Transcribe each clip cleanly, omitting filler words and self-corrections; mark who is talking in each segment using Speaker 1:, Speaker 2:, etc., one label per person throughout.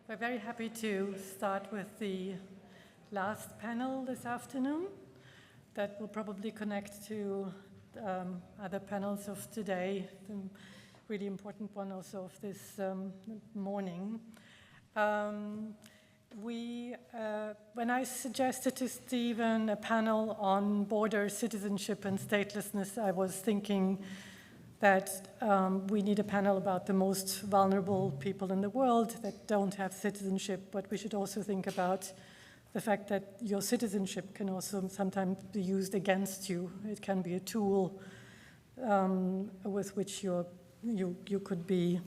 Speaker 1: We're very happy to start with the last panel this afternoon that will probably connect to other panels of today, the really important one also of this morning. When I suggested to Stephen a panel on border citizenship and statelessness, I was thinking that we need a panel about the most vulnerable people in the world that don't have citizenship, but we should also think about the fact that your citizenship can also sometimes be used against you. It can be a tool with which you could be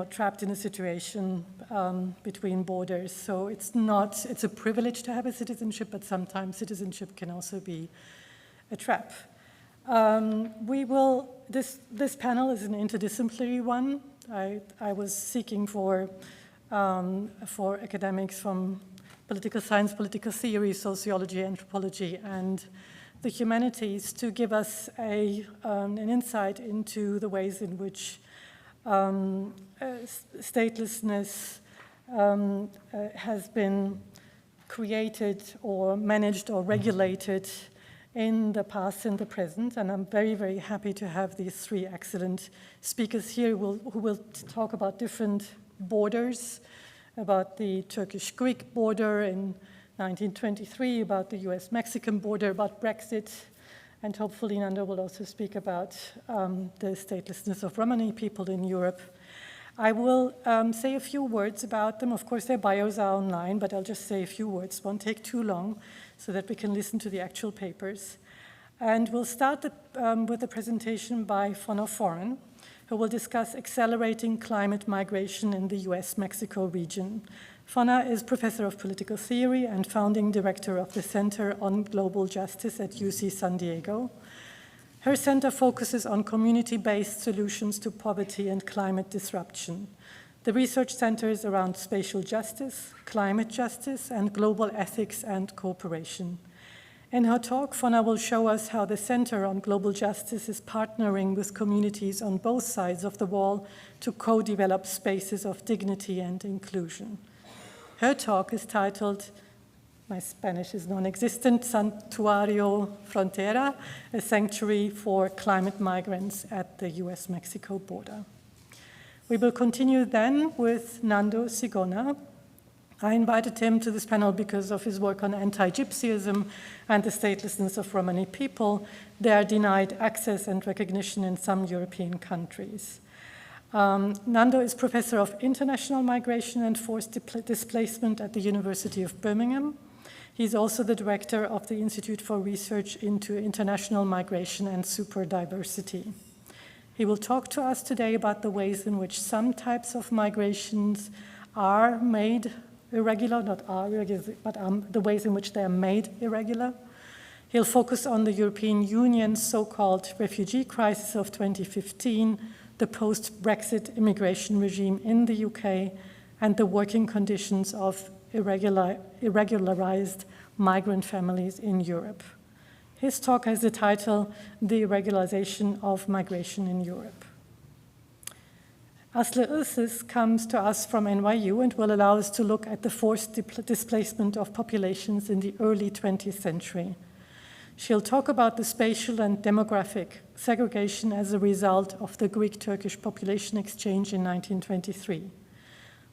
Speaker 1: trapped in a situation between borders. So it's a privilege to have a citizenship, but sometimes citizenship can also be a trap. This panel is an interdisciplinary one. I was seeking for academics from political science, political theory, sociology, anthropology, and the humanities to give us an insight into the ways in which statelessness has been created or managed or regulated in the past and the present, and I'm very, very happy to have these three excellent speakers here who will talk about different borders, about the Turkish-Greek border in 1923, about the US-Mexican border, about Brexit, and hopefully Nando will also speak about the statelessness of Romani people in Europe. I will say a few words about them. Of course, their bios are online, but I'll just say a few words. Won't take too long so that we can listen to the actual papers. And we'll start with a presentation by Fonna, who will discuss accelerating climate migration in the US-Mexico region. Fonna is professor of political theory and founding director of the Center on Global Justice at UC San Diego. Her center focuses on community-based solutions to poverty and climate disruption. The research centers around spatial justice, climate justice, and global ethics and cooperation. In her talk, Fonna will show us how the Center on Global Justice is partnering with communities on both sides of the wall to co-develop spaces of dignity and inclusion. Her talk is titled, my Spanish is non-existent, Santuario Frontera, a sanctuary for climate migrants at the US-Mexico border. We will continue then with Nando Sigona. I invited him to this panel because of his work on anti-Gypsyism and the statelessness of Romani people. They are denied access and recognition in some European countries. Nando is professor of international migration and forced displacement at the University of Birmingham. He's also the director of the Institute for Research into International Migration and Superdiversity. He will talk to us today about the ways in which some types of migrations are made irregular, not are irregular, but the ways in which they are made irregular. He'll focus on the European Union's so-called refugee crisis of 2015, the post-Brexit immigration regime in the UK, and the working conditions of irregularized migrant families in Europe. His talk has the title, The Irregularization of Migration in Europe. Asli Igsiz comes to us from NYU and will allow us to look at the forced displacement of populations in the early 20th century. She'll talk about the spatial and demographic segregation as a result of the Greek-Turkish population exchange in 1923.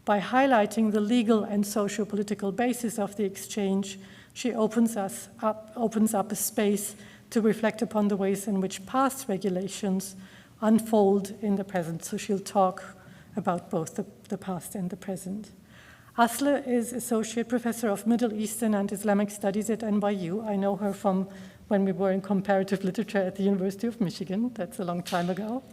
Speaker 1: By highlighting the legal and socio-political basis of the exchange, she opens up a space to reflect upon the ways in which past regulations unfold in the present. So she'll talk about both the past and the present. Asli is Associate Professor of Middle Eastern and Islamic Studies at NYU. I know her from when we were in comparative literature at the University of Michigan. That's a long time ago.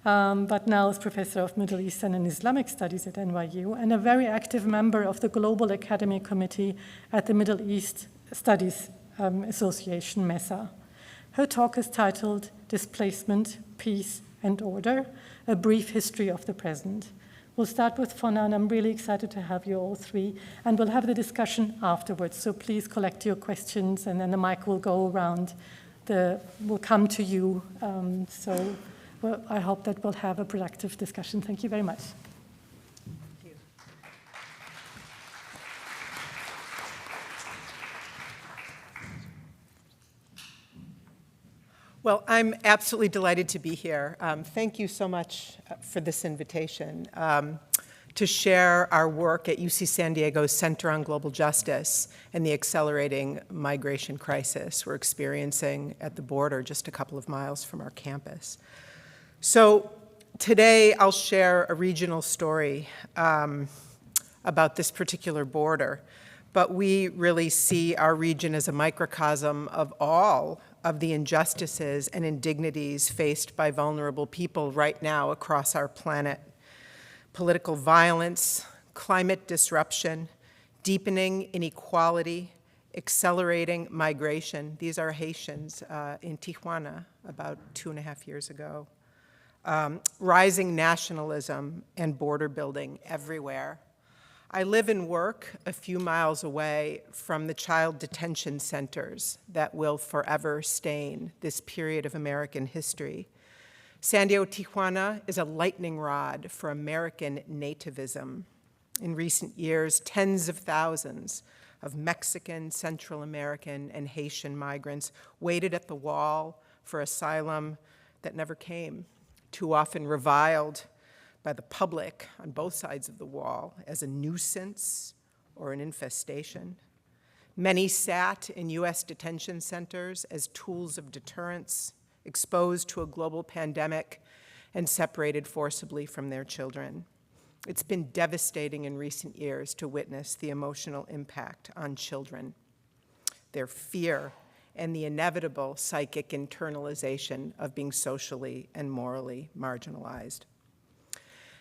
Speaker 1: But now is Professor of Middle Eastern and Islamic Studies at NYU and a very active member of the Global Academy Committee at the Middle East Studies Association, MESA. Her talk is titled Displacement, Peace and Order, A Brief History of the Present. We'll start with Fonna, and I'm really excited to have you all three, and we'll have the discussion afterwards, so please collect your questions, and then the mic will go around, will come to you, Well, I hope that we'll have a productive discussion. Thank you very much.
Speaker 2: Thank you. Well, I'm absolutely delighted to be here. Thank you so much for this invitation to share our work at UC San Diego's Center on Global Justice and the accelerating migration crisis we're experiencing at the border just a couple of miles from our campus. So today I'll share a regional story about this particular border, but we really see our region as a microcosm of all of the injustices and indignities faced by vulnerable people right now across our planet. Political violence, climate disruption, deepening inequality, accelerating migration. These are Haitians in Tijuana about 2.5 years ago. Rising nationalism and border building everywhere. I live and work a few miles away from the child detention centers that will forever stain this period of American history. San Diego, Tijuana is a lightning rod for American nativism. In recent years, tens of thousands of Mexican, Central American, and Haitian migrants waited at the wall for asylum that never came, too often reviled by the public on both sides of the wall as a nuisance or an infestation. Many sat in U.S. detention centers as tools of deterrence, exposed to a global pandemic and separated forcibly from their children. It's been devastating in recent years to witness the emotional impact on children, their fear, and the inevitable psychic internalization of being socially and morally marginalized.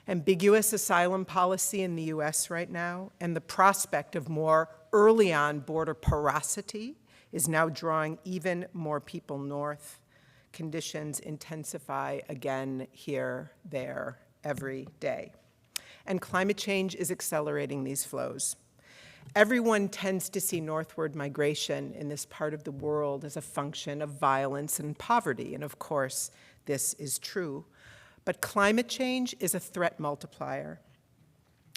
Speaker 2: Ambiguous asylum policy in the US right now and the prospect of more early on border porosity is now drawing even more people north. Conditions intensify again here, there, every day. And climate change is accelerating these flows. Everyone tends to see northward migration in this part of the world as a function of violence and poverty, and of course, this is true. But climate change is a threat multiplier.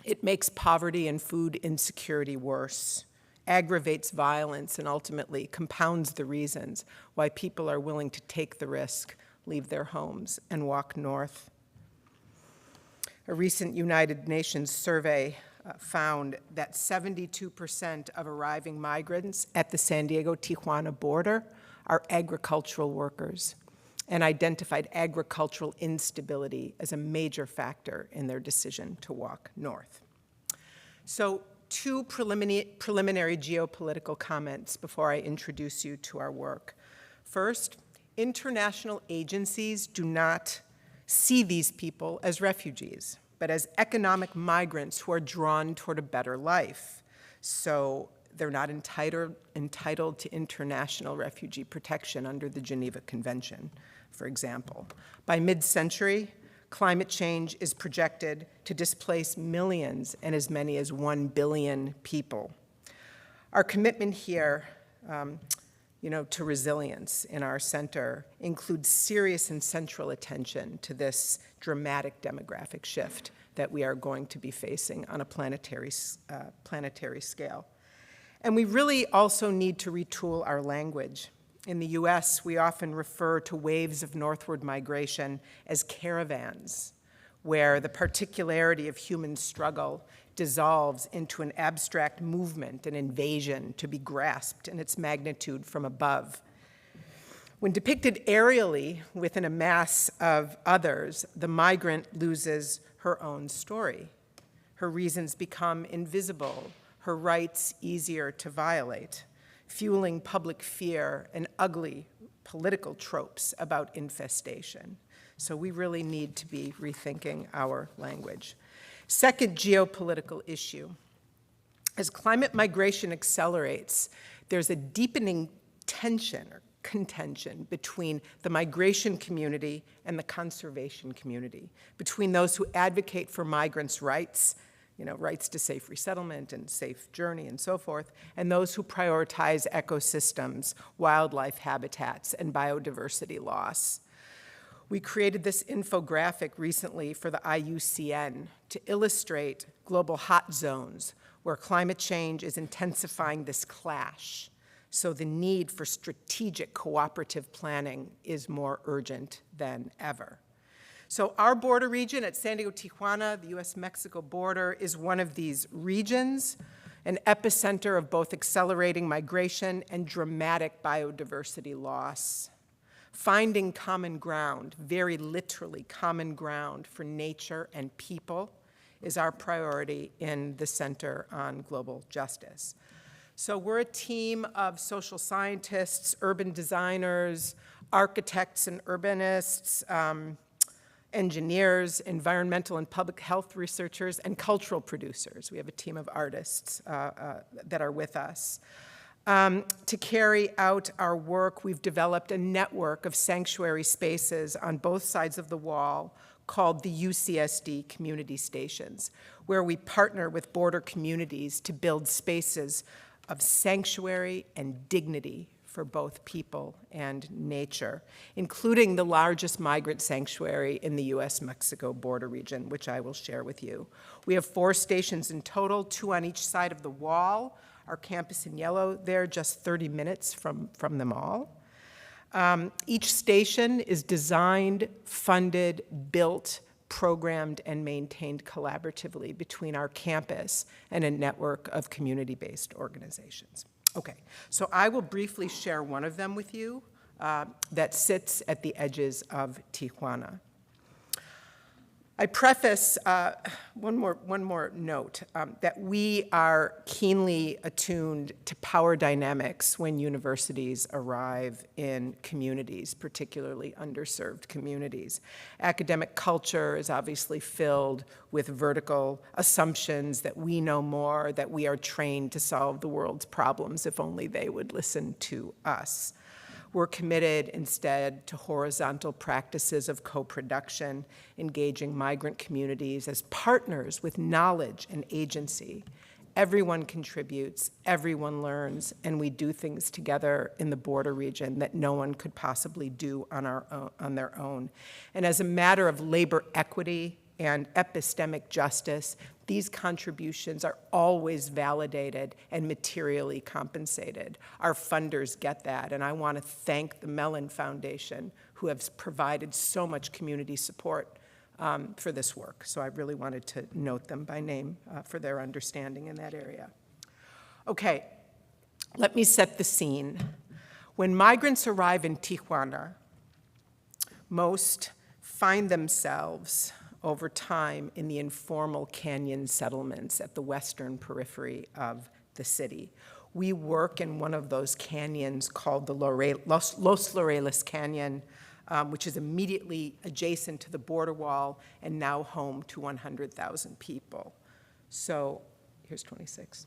Speaker 2: It makes poverty and food insecurity worse, aggravates violence, and ultimately compounds the reasons why people are willing to take the risk, leave their homes, and walk north. A recent United Nations survey found that 72% of arriving migrants at the San Diego-Tijuana border are agricultural workers, and identified agricultural instability as a major factor in their decision to walk north. So, two preliminary geopolitical comments before I introduce you to our work. First, international agencies do not see these people as refugees, but as economic migrants who are drawn toward a better life. So they're not entitled to international refugee protection under the Geneva Convention, for example. By mid-century, climate change is projected to displace millions and as many as 1 billion people. Our commitment here, to resilience in our center includes serious and central attention to this dramatic demographic shift that we are going to be facing on a planetary scale. And we really also need to retool our language. In the US, we often refer to waves of northward migration as caravans, where the particularity of human struggle dissolves into an abstract movement, an invasion to be grasped in its magnitude from above. When depicted aerially within a mass of others, the migrant loses her own story. Her reasons become invisible, her rights easier to violate, fueling public fear and ugly political tropes about infestation. So we really need to be rethinking our language. Second geopolitical issue. As climate migration accelerates, there's a deepening tension or contention between the migration community and the conservation community, between those who advocate for migrants' rights, rights to safe resettlement and safe journey and so forth, and those who prioritize ecosystems, wildlife habitats, and biodiversity loss. We created this infographic recently for the IUCN to illustrate global hot zones where climate change is intensifying this clash. So the need for strategic cooperative planning is more urgent than ever. So our border region at San Diego, Tijuana, the US-Mexico border, is one of these regions, an epicenter of both accelerating migration and dramatic biodiversity loss. Finding common ground, very literally common ground for nature and people, is our priority in the Center on Global Justice. So we're a team of social scientists, urban designers, architects and urbanists, engineers, environmental and public health researchers, and cultural producers. We have a team of artists that are with us. To carry out our work, we've developed a network of sanctuary spaces on both sides of the wall called the UCSD Community Stations, where we partner with border communities to build spaces of sanctuary and dignity for both people and nature, including the largest migrant sanctuary in the US-Mexico border region, which I will share with you. We have 4 stations in total, 2 on each side of the wall. Our campus in yellow there, just 30 minutes from them all. Each station is designed, funded, built, programmed, and maintained collaboratively between our campus and a network of community-based organizations. Okay, so I will briefly share one of them with you that sits at the edges of Tijuana. I preface one more note, that we are keenly attuned to power dynamics when universities arrive in communities, particularly underserved communities. Academic culture is obviously filled with vertical assumptions that we know more, that we are trained to solve the world's problems if only they would listen to us. We're committed instead to horizontal practices of co-production, engaging migrant communities as partners with knowledge and agency. Everyone contributes, everyone learns, and we do things together in the border region that no one could possibly do on their own. And as a matter of labor equity and epistemic justice, these contributions are always validated and materially compensated. Our funders get that, and I want to thank the Mellon Foundation, who has provided so much community support for this work. So I really wanted to note them by name for their understanding in that area. Okay, let me set the scene. When migrants arrive in Tijuana, most find themselves over time in the informal canyon settlements at the western periphery of the city. We work in one of those canyons called the Los Laureles Canyon, which is immediately adjacent to the border wall and now home to 100,000 people. So here's 26.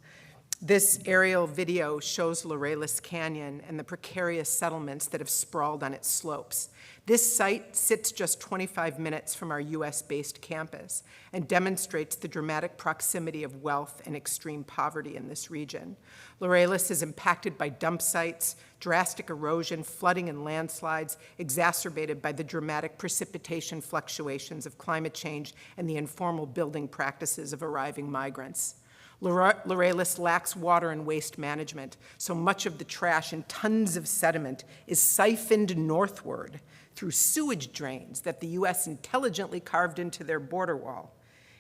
Speaker 2: This aerial video shows Laureles Canyon and the precarious settlements that have sprawled on its slopes. This site sits just 25 minutes from our US-based campus and demonstrates the dramatic proximity of wealth and extreme poverty in this region. Laureles is impacted by dump sites, drastic erosion, flooding, and landslides, exacerbated by the dramatic precipitation fluctuations of climate change and the informal building practices of arriving migrants. Laureles lacks water and waste management, so much of the trash and tons of sediment is siphoned northward through sewage drains that the US intelligently carved into their border wall.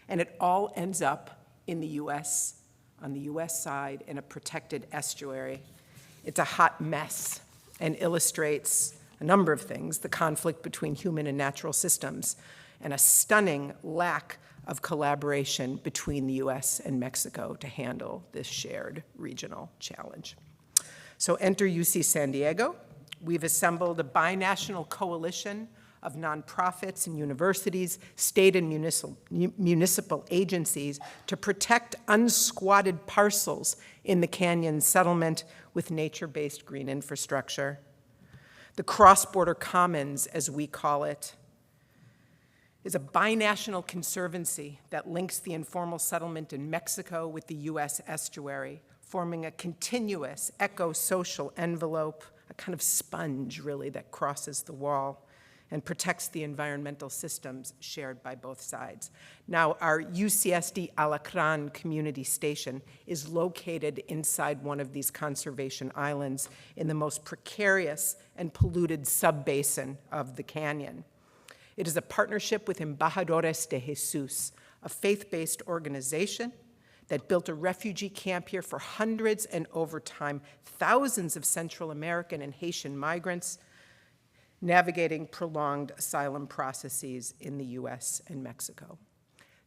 Speaker 2: And it all ends up in the US, on the US side, in a protected estuary. It's a hot mess and illustrates a number of things: the conflict between human and natural systems, and a stunning lack of collaboration between the US and Mexico to handle this shared regional challenge. So enter UC San Diego. We've assembled a binational coalition of nonprofits and universities, state and municipal agencies to protect unsquatted parcels in the canyon settlement with nature-based green infrastructure. The cross-border commons, as we call it, is a binational conservancy that links the informal settlement in Mexico with the US estuary, forming a continuous eco-social envelope, a kind of sponge, really, that crosses the wall and protects the environmental systems shared by both sides. Now, our UCSD Alacran community station is located inside one of these conservation islands in the most precarious and polluted sub-basin of the canyon. It is a partnership with Embajadores de Jesus, a faith-based organization that built a refugee camp here for hundreds and over time, thousands of Central American and Haitian migrants navigating prolonged asylum processes in the US and Mexico.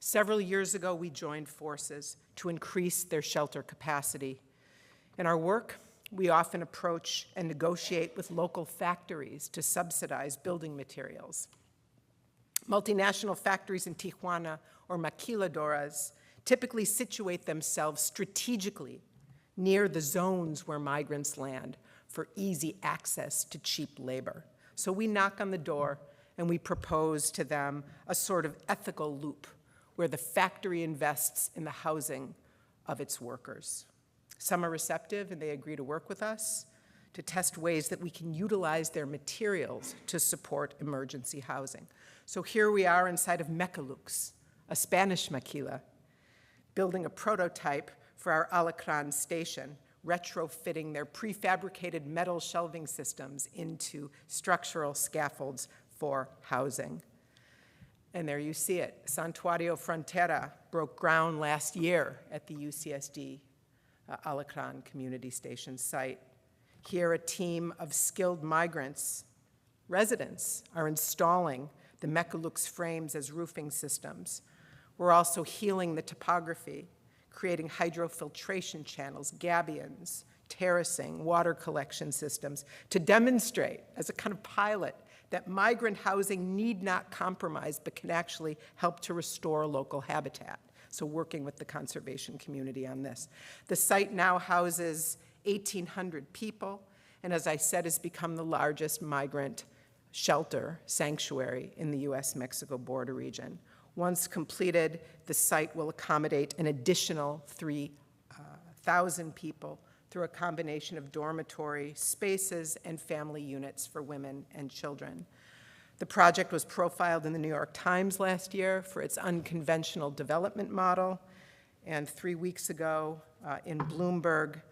Speaker 2: Several years ago, we joined forces to increase their shelter capacity. In our work, we often approach and negotiate with local factories to subsidize building materials. Multinational factories in Tijuana or maquiladoras typically situate themselves strategically near the zones where migrants land for easy access to cheap labor. So we knock on the door and we propose to them a sort of ethical loop where the factory invests in the housing of its workers. Some are receptive and they agree to work with us to test ways that we can utilize their materials to support emergency housing. So here we are inside of Mecalux, a Spanish maquila, building a prototype for our Alacran station, retrofitting their prefabricated metal shelving systems into structural scaffolds for housing. And there you see it. Santuario Frontera broke ground last year at the UCSD Alacran Community Station site. Here, a team of skilled migrants, residents, are installing the Mecalux frames as roofing systems. We're also healing the topography, creating hydrofiltration channels, gabions, terracing, water collection systems to demonstrate as a kind of pilot that migrant housing need not compromise but can actually help to restore local habitat. So working with the conservation community on this. The site now houses 1,800 people, and as I said, has become the largest migrant shelter sanctuary in the US-Mexico border region. Once completed, the site will accommodate an additional 3,000 people through a combination of dormitory spaces and family units for women and children. The project was profiled in the New York Times last year for its unconventional development model, and 3 weeks ago in Bloomberg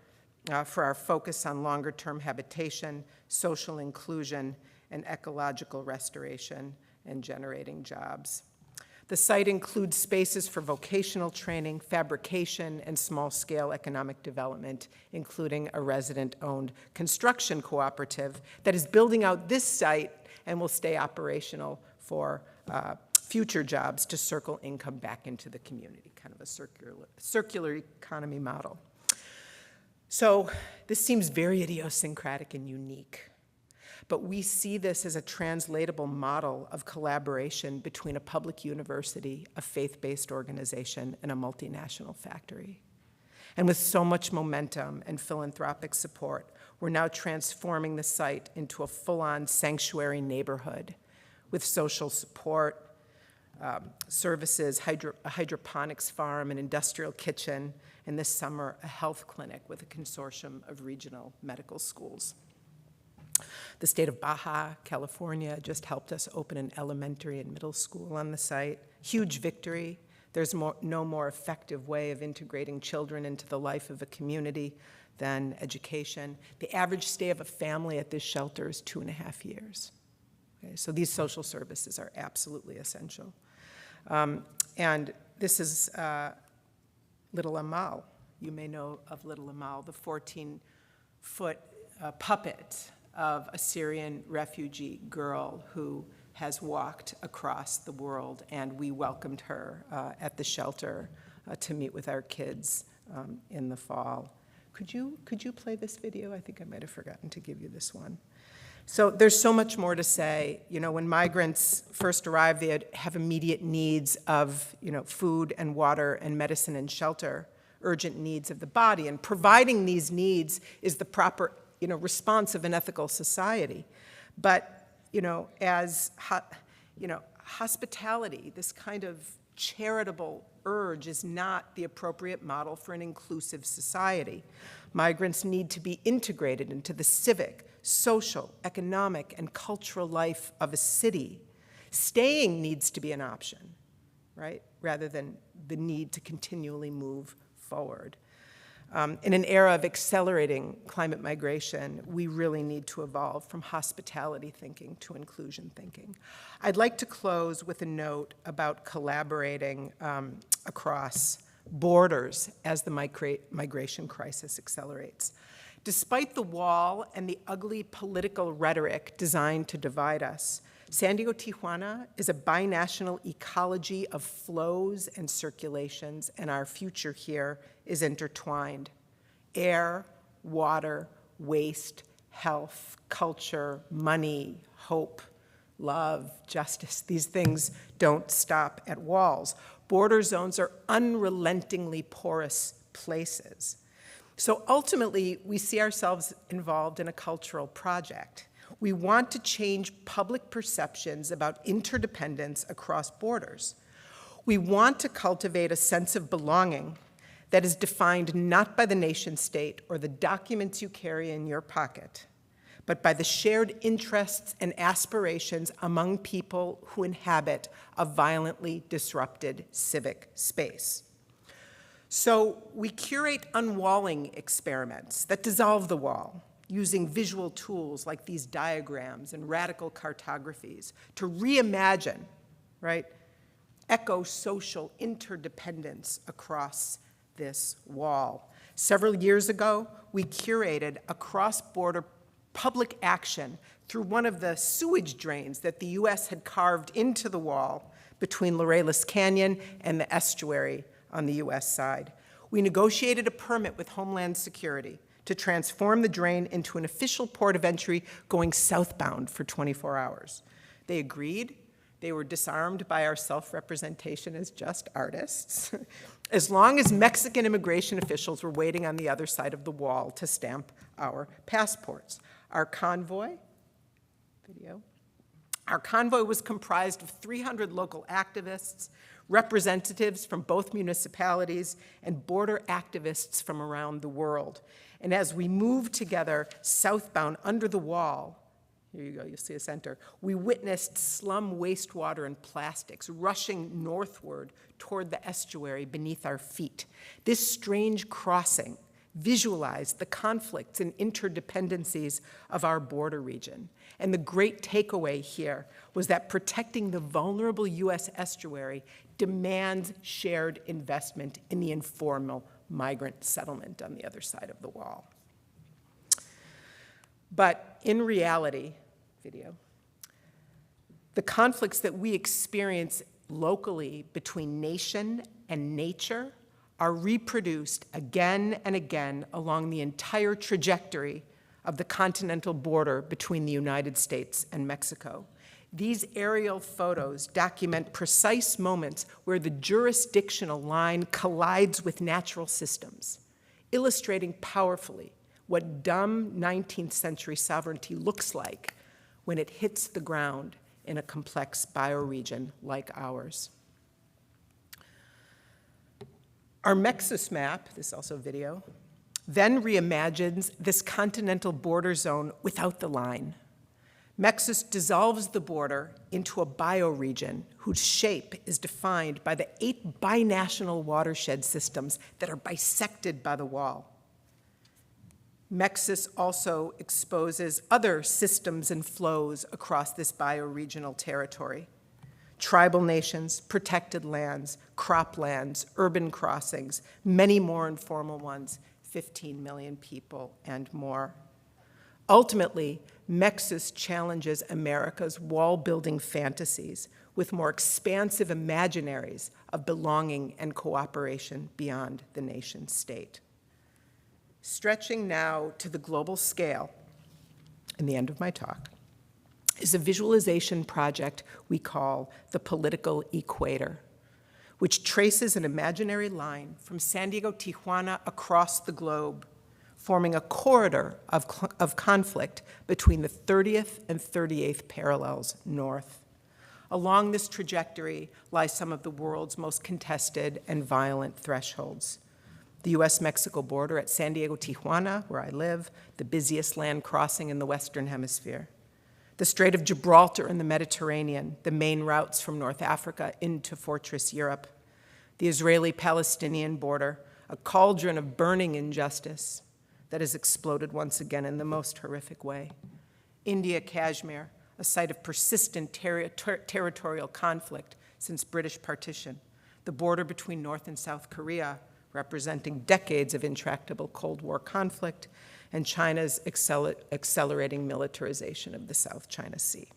Speaker 2: for our focus on longer-term habitation, social inclusion, and ecological restoration and generating jobs. The site includes spaces for vocational training, fabrication, and small-scale economic development, including a resident-owned construction cooperative that is building out this site and will stay operational for future jobs to circle income back into the community, kind of a circular economy model. So this seems very idiosyncratic and unique. But we see this as a translatable model of collaboration between a public university, a faith-based organization, and a multinational factory. And with so much momentum and philanthropic support, we're now transforming the site into a full-on sanctuary neighborhood with social support, services, a hydroponics farm, an industrial kitchen, and this summer, a health clinic with a consortium of regional medical schools. The state of Baja California just helped us open an elementary and middle school on the site. Huge victory. There's no more effective way of integrating children into the life of a community than education. The average stay of a family at this shelter is 2.5 years. Okay, so these social services are absolutely essential. And this is Little Amal. You may know of Little Amal, the 14-foot puppet of a Syrian refugee girl who has walked across the world, and we welcomed her at the shelter to meet with our kids in the fall. Could you play this video? I think I might have forgotten to give you this one. So there's so much more to say. You know, when migrants first arrive, they have immediate needs of, food and water and medicine and shelter, urgent needs of the body, and providing these needs is the proper response of an ethical society. But, as hospitality, this kind of charitable urge is not the appropriate model for an inclusive society. Migrants need to be integrated into the civic, social, economic, and cultural life of a city, staying needs to be an option, right? Rather than the need to continually move forward. In an era of accelerating climate migration, we really need to evolve from hospitality thinking to inclusion thinking. I'd like to close with a note about collaborating across borders as the migration crisis accelerates. Despite the wall and the ugly political rhetoric designed to divide us, San Diego Tijuana is a binational ecology of flows and circulations, and our future here is intertwined. Air, water, waste, health, culture, money, hope, love, justice, these things don't stop at walls. Border zones are unrelentingly porous places. So ultimately, we see ourselves involved in a cultural project. We want to change public perceptions about interdependence across borders. We want to cultivate a sense of belonging that is defined not by the nation state or the documents you carry in your pocket, but by the shared interests and aspirations among people who inhabit a violently disrupted civic space. So we curate unwalling experiments that dissolve the wall, using visual tools like these diagrams and radical cartographies to reimagine, right, eco-social interdependence across this wall. Several years ago, we curated a cross-border public action through one of the sewage drains that the US had carved into the wall between Larelas Canyon and the estuary on the US side. We negotiated a permit with Homeland Security to transform the drain into an official port of entry going southbound for 24 hours. They agreed. They were disarmed by our self-representation as just artists, as long as Mexican immigration officials were waiting on the other side of the wall to stamp our passports. Our convoy was comprised of 300 local activists, representatives from both municipalities, and border activists from around the world. And as we moved together southbound under the wall, here you go, you'll see a center, we witnessed slum wastewater and plastics rushing northward toward the estuary beneath our feet. This strange crossing visualized the conflicts and interdependencies of our border region. And the great takeaway here was that protecting the vulnerable US estuary demands shared investment in the informal migrant settlement on the other side of the wall. But in reality, the conflicts that we experience locally between nation and nature are reproduced again and again along the entire trajectory of the continental border between the United States and Mexico. These aerial photos document precise moments where the jurisdictional line collides with natural systems, illustrating powerfully what dumb 19th century sovereignty looks like when it hits the ground in a complex bioregion like ours. Our Mexus map, this is also video, then reimagines this continental border zone without the line. Mexus dissolves the border into a bioregion whose shape is defined by the 8 binational watershed systems that are bisected by the wall. Mexus also exposes other systems and flows across this bioregional territory: tribal nations, protected lands, croplands, urban crossings, many more informal ones, 15 million people and more. Ultimately, Mexus challenges America's wall-building fantasies with more expansive imaginaries of belonging and cooperation beyond the nation state. Stretching now to the global scale, in the end of my talk, is a visualization project we call the Political Equator, which traces an imaginary line from San Diego, Tijuana, across the globe, forming a corridor of conflict between the 30th and 38th parallels north. Along this trajectory lie some of the world's most contested and violent thresholds: the US-Mexico border at San Diego-Tijuana, where I live, the busiest land crossing in the Western Hemisphere. The Strait of Gibraltar in the Mediterranean, the main routes from North Africa into Fortress Europe. The Israeli-Palestinian border, a cauldron of burning injustice that has exploded once again in the most horrific way. India, Kashmir, a site of persistent territorial conflict since British partition. The border between North and South Korea, representing decades of intractable Cold War conflict, and China's accelerating militarization of the South China Sea.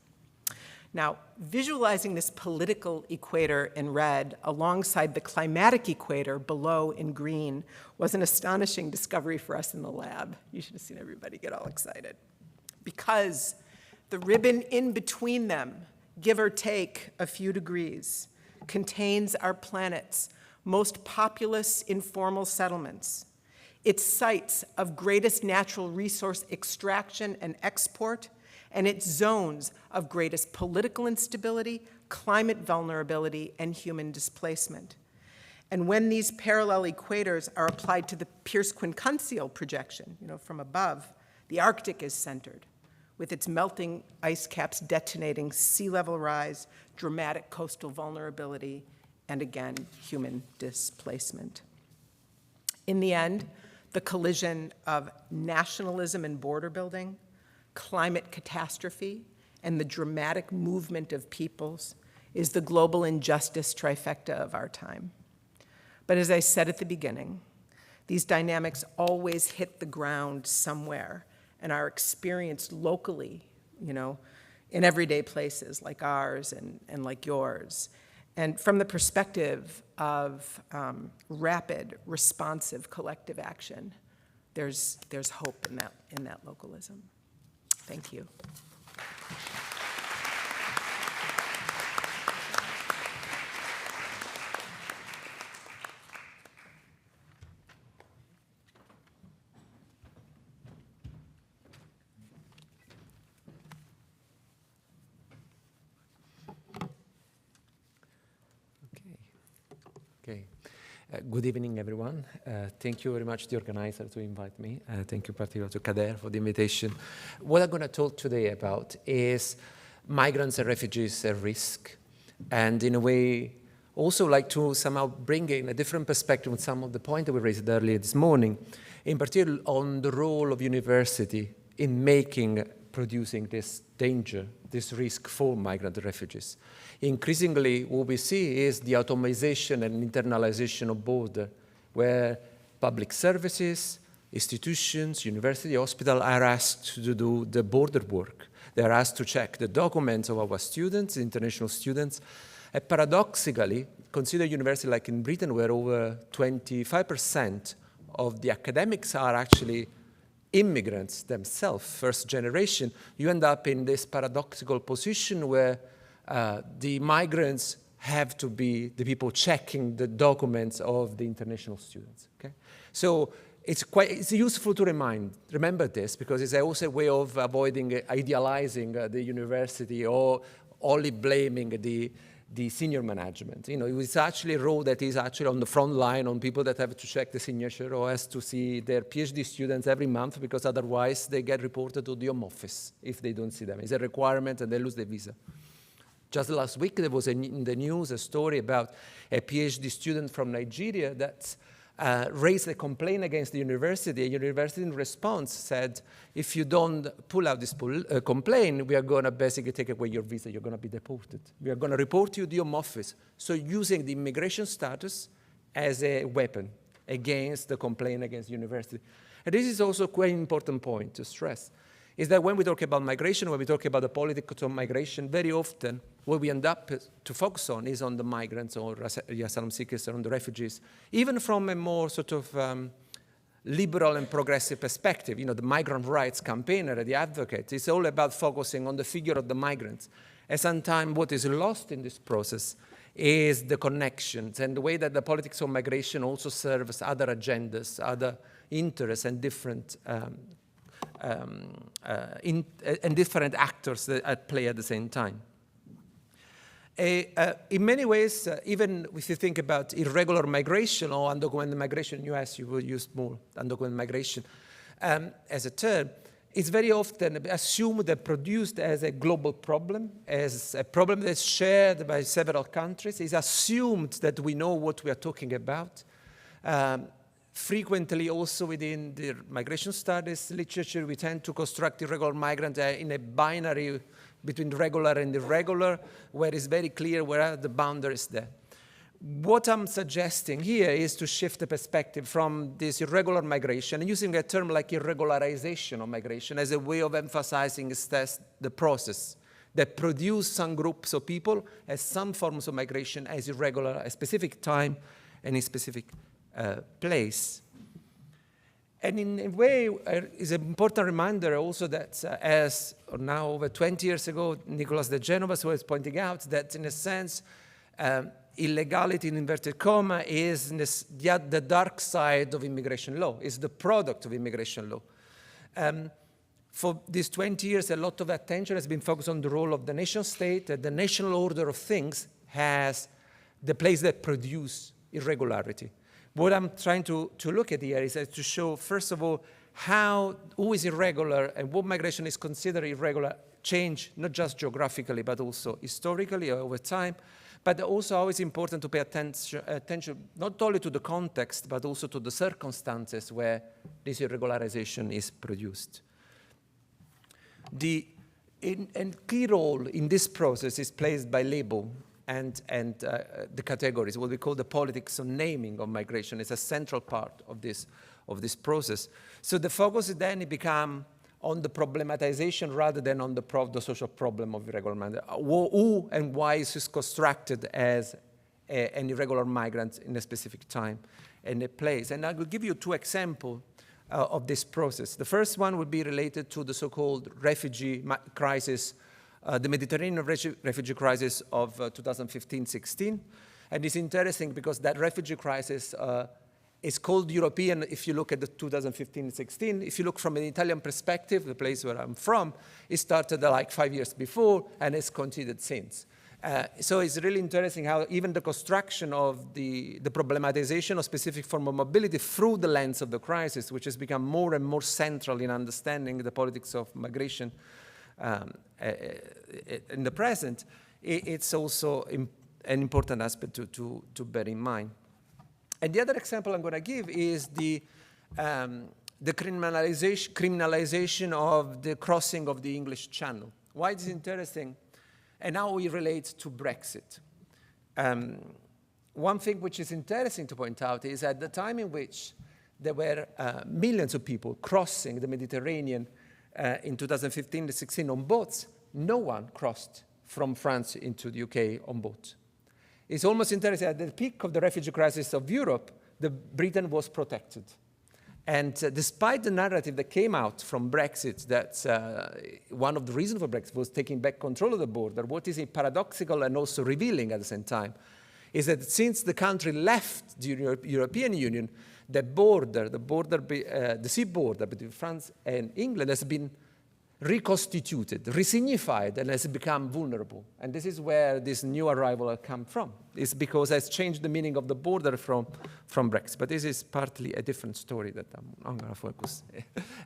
Speaker 2: Now, visualizing this political equator in red alongside the climatic equator below in green was an astonishing discovery for us in the lab. You should have seen everybody get all excited. Because the ribbon in between them, give or take a few degrees, contains our planet's most populous informal settlements, its sites of greatest natural resource extraction and export, and its zones of greatest political instability, climate vulnerability, and human displacement. And when these parallel equators are applied to the Pierce-Quincunxial projection, from above, the Arctic is centered, with its melting ice caps detonating sea level rise, dramatic coastal vulnerability, and again, human displacement. In the end, the collision of nationalism and border building, climate catastrophe, and the dramatic movement of peoples is the global injustice trifecta of our time. But as I said at the beginning, these dynamics always hit the ground somewhere and are experienced locally, in everyday places like ours and like yours. And from the perspective of rapid, responsive collective action, there's hope in that localism. Thank you.
Speaker 3: Good evening, everyone. Thank you very much to the organizer to invite me. Thank you particularly to Kader for the invitation. What I'm going to talk today about is migrants and refugees at risk, and in a way also like to somehow bring in a different perspective on some of the points that we raised earlier this morning, in particular on the role of university in producing this danger, this risk for migrant and refugees. Increasingly, what we see is the automation and internalization of border, where public services, institutions, university, hospital are asked to do the border work. They are asked to check the documents of our students, international students. And paradoxically, consider university like in Britain, where over 25% of the academics are actually immigrants themselves, first generation, you end up in this paradoxical position where the migrants have to be the people checking the documents of the international students. Okay? So it's useful to remember this, because it's also a way of avoiding idealizing the university or only blaming the senior management. It's actually a role that is actually on the front line on people that have to check the signature or has to see their PhD students every month, because otherwise they get reported to the Home Office if they don't see them. It's a requirement and they lose their visa. Just last week, there was in the news a story about a PhD student from Nigeria that raised a complaint against the university. A university in response said, if you don't pull out this complaint, we are going to basically take away your visa. You're going to be deported. We are going to report you to the Home Office. So using the immigration status as a weapon against the complaint against the university. And this is also quite an important point to stress, is that when we talk about migration, when we talk about the politics of migration, very often what we end up to focus on is on the migrants or the asylum seekers or on the refugees, even from a more sort of liberal and progressive perspective. The migrant rights campaigner, the advocate, is all about focusing on the figure of the migrants. And sometimes what is lost in this process is the connections and the way that the politics of migration also serves other agendas, other interests and different and different actors that at play at the same time. In many ways, even if you think about irregular migration or undocumented migration, in the US you will use more undocumented migration as a term, it's very often assumed and produced as a global problem, as a problem that's shared by several countries. It's assumed that we know what we are talking about. Frequently also within the migration studies literature, we tend to construct irregular migrants in a binary between regular and irregular, where it's very clear where are the boundaries there. What I'm suggesting here is to shift the perspective from this irregular migration, using a term like irregularization of migration as a way of emphasizing the process that produce some groups of people as some forms of migration as irregular at a specific time and in a specific place. And in a way, it's an important reminder also that as now over 20 years ago, Nicholas de Genovas was pointing out that in a sense, illegality in inverted comma is the dark side of immigration law, is the product of immigration law. For these 20 years, a lot of attention has been focused on the role of the nation state, and the national order of things has the place that produce irregularity. What I'm trying to look at here is to show, first of all, who is irregular and what migration is considered irregular change, not just geographically, but also historically or over time, but also how it's important to pay attention not only to the context, but also to the circumstances where this irregularization is produced. The key role in this process is played by label and the categories, what we call the politics of naming of migration is a central part of this process. So the focus then become on the problematization rather than on the social problem of irregular migrants. Who and why is this constructed as an irregular migrant in a specific time and a place? And I will give you two examples of this process. The first one would be related to the so-called refugee crisis, the Mediterranean refugee crisis of 2015-16. And it's interesting because that refugee crisis is called European if you look at the 2015-16. If you look from an Italian perspective, the place where I'm from, it started like 5 years before and it's continued since. So it's really interesting how even the construction of the problematization of specific form of mobility through the lens of the crisis, which has become more and more central in understanding the politics of migration in the present, it's also an important aspect to bear in mind. And the other example I'm going to give is the criminalization of the crossing of the English Channel. Why is it interesting? And how it relates to Brexit. One thing which is interesting to point out is at the time in which there were millions of people crossing the Mediterranean in 2015-16 on boats, no one crossed from France into the UK on boats. It's almost interesting, at the peak of the refugee crisis of Europe, Britain was protected. And despite the narrative that came out from Brexit, that one of the reasons for Brexit was taking back control of the border, what is paradoxical and also revealing at the same time is that since the country left the European Union, the sea border between France and England has been reconstituted, resignified, and has become vulnerable. And this is where this new arrival has come from. It's because it has changed the meaning of the border from Brexit. But this is partly a different story that I'm going to focus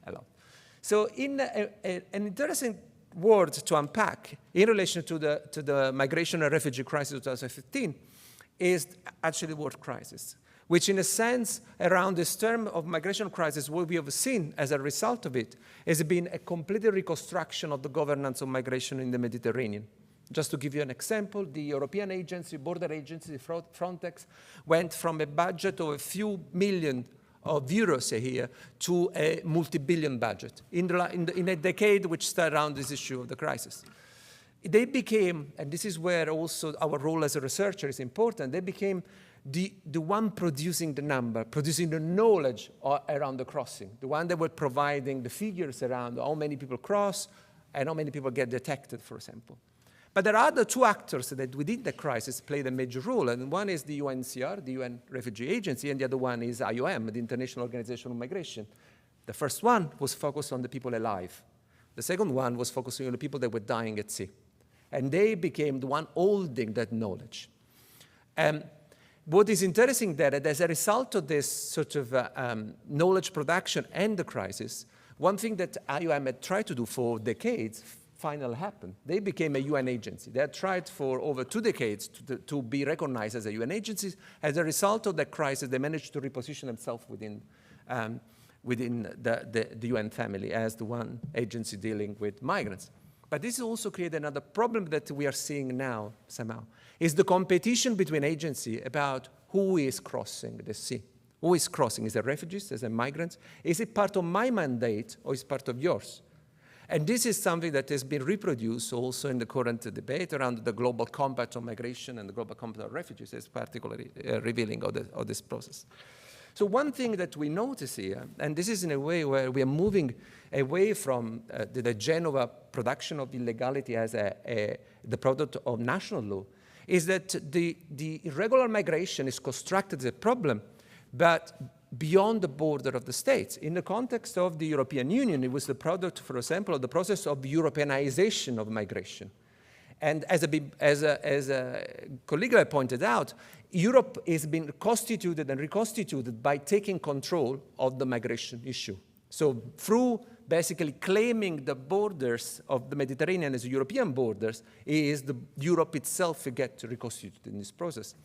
Speaker 3: a lot. So in an interesting word to unpack in relation to the migration and refugee crisis of 2015 is actually the word crisis, which in a sense, around this term of migration crisis, what we have seen as a result of it has been a complete reconstruction of the governance of migration in the Mediterranean. Just to give you an example, the European agency, border agency, Frontex, went from a budget of a few million of euros a year to a multi-billion budget in a decade which started around this issue of the crisis. They became, and this is where also our role as a researcher is important, they became the one producing the number, producing the knowledge around the crossing, the one that were providing the figures around how many people cross and how many people get detected, for example. But there are other two actors that within the crisis played a major role, and one is the UNHCR, the UN Refugee Agency, and the other one is IOM, the International Organization of Migration. The first one was focused on the people alive. The second one was focusing on the people that were dying at sea. And they became the one holding that knowledge. What is interesting there, that as a result of this sort of knowledge production and the crisis, one thing that IOM had tried to do for decades finally happened. They became a UN agency. They had tried for over 2 decades to be recognized as a UN agency. As a result of that crisis, they managed to reposition themselves within the UN family as the one agency dealing with migrants. But this also created another problem that we are seeing now somehow, is the competition between agencies about who is crossing the sea. Who is crossing? Is it refugees? Is it migrants? Is it part of my mandate or is it part of yours? And this is something that has been reproduced also in the current debate around the global compact on migration and the global compact on refugees is particularly revealing of this process. So one thing that we notice here, and this is in a way where we are moving away from the Genova production of illegality as the product of national law, is that the irregular migration is constructed as a problem, but beyond the border of the states. In the context of the European Union, it was the product, for example, of the process of Europeanization of migration. And as a colleague pointed out, Europe is being constituted and reconstituted by taking control of the migration issue. So through basically claiming the borders of the Mediterranean as European borders, is the Europe itself gets reconstituted in this process.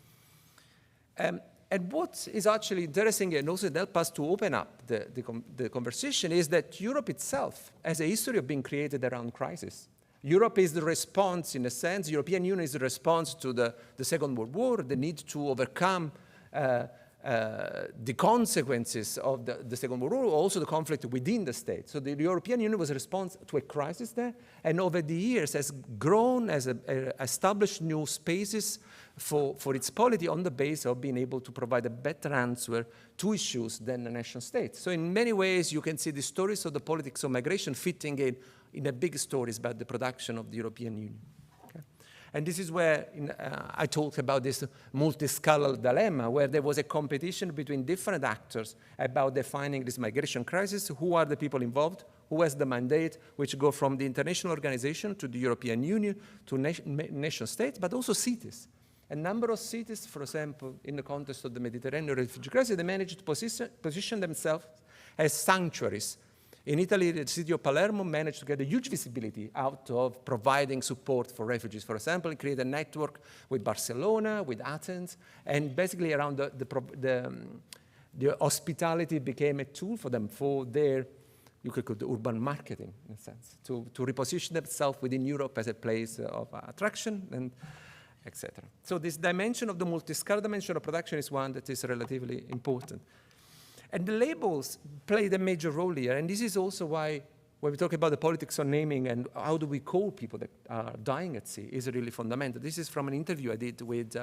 Speaker 3: And what is actually interesting, and also help us to open up the conversation, is that Europe itself has a history of being created around crisis. Europe is the response, in a sense, the European Union is the response to the Second World War, the need to overcome the consequences of the Second World War, also the conflict within the state. So the European Union was a response to a crisis there, and over the years has grown, has established new spaces for its polity on the basis of being able to provide a better answer to issues than the nation state. So in many ways, you can see the stories of the politics of migration fitting in a big stories about the production of the European Union. Okay? And this is where I talked about this multi-scale dilemma, where there was a competition between different actors about defining this migration crisis. Who are the people involved? Who has the mandate, which go from the international organization to the European Union to nation states, but also cities. A number of cities, for example, in the context of the Mediterranean refugee crisis, they managed to position themselves as sanctuaries. In Italy, the city of Palermo managed to get a huge visibility out of providing support for refugees. For example, it created a network with Barcelona, with Athens, and basically around the hospitality became a tool for them for their, you could call it urban marketing, in a sense, to reposition themselves within Europe as a place of attraction and etc. So this dimension of the multi-scale dimension of production is one that is relatively important. And the labels played a major role here, and this is also why when we talk about the politics of naming and how do we call people that are dying at sea is really fundamental. This is from an interview I did with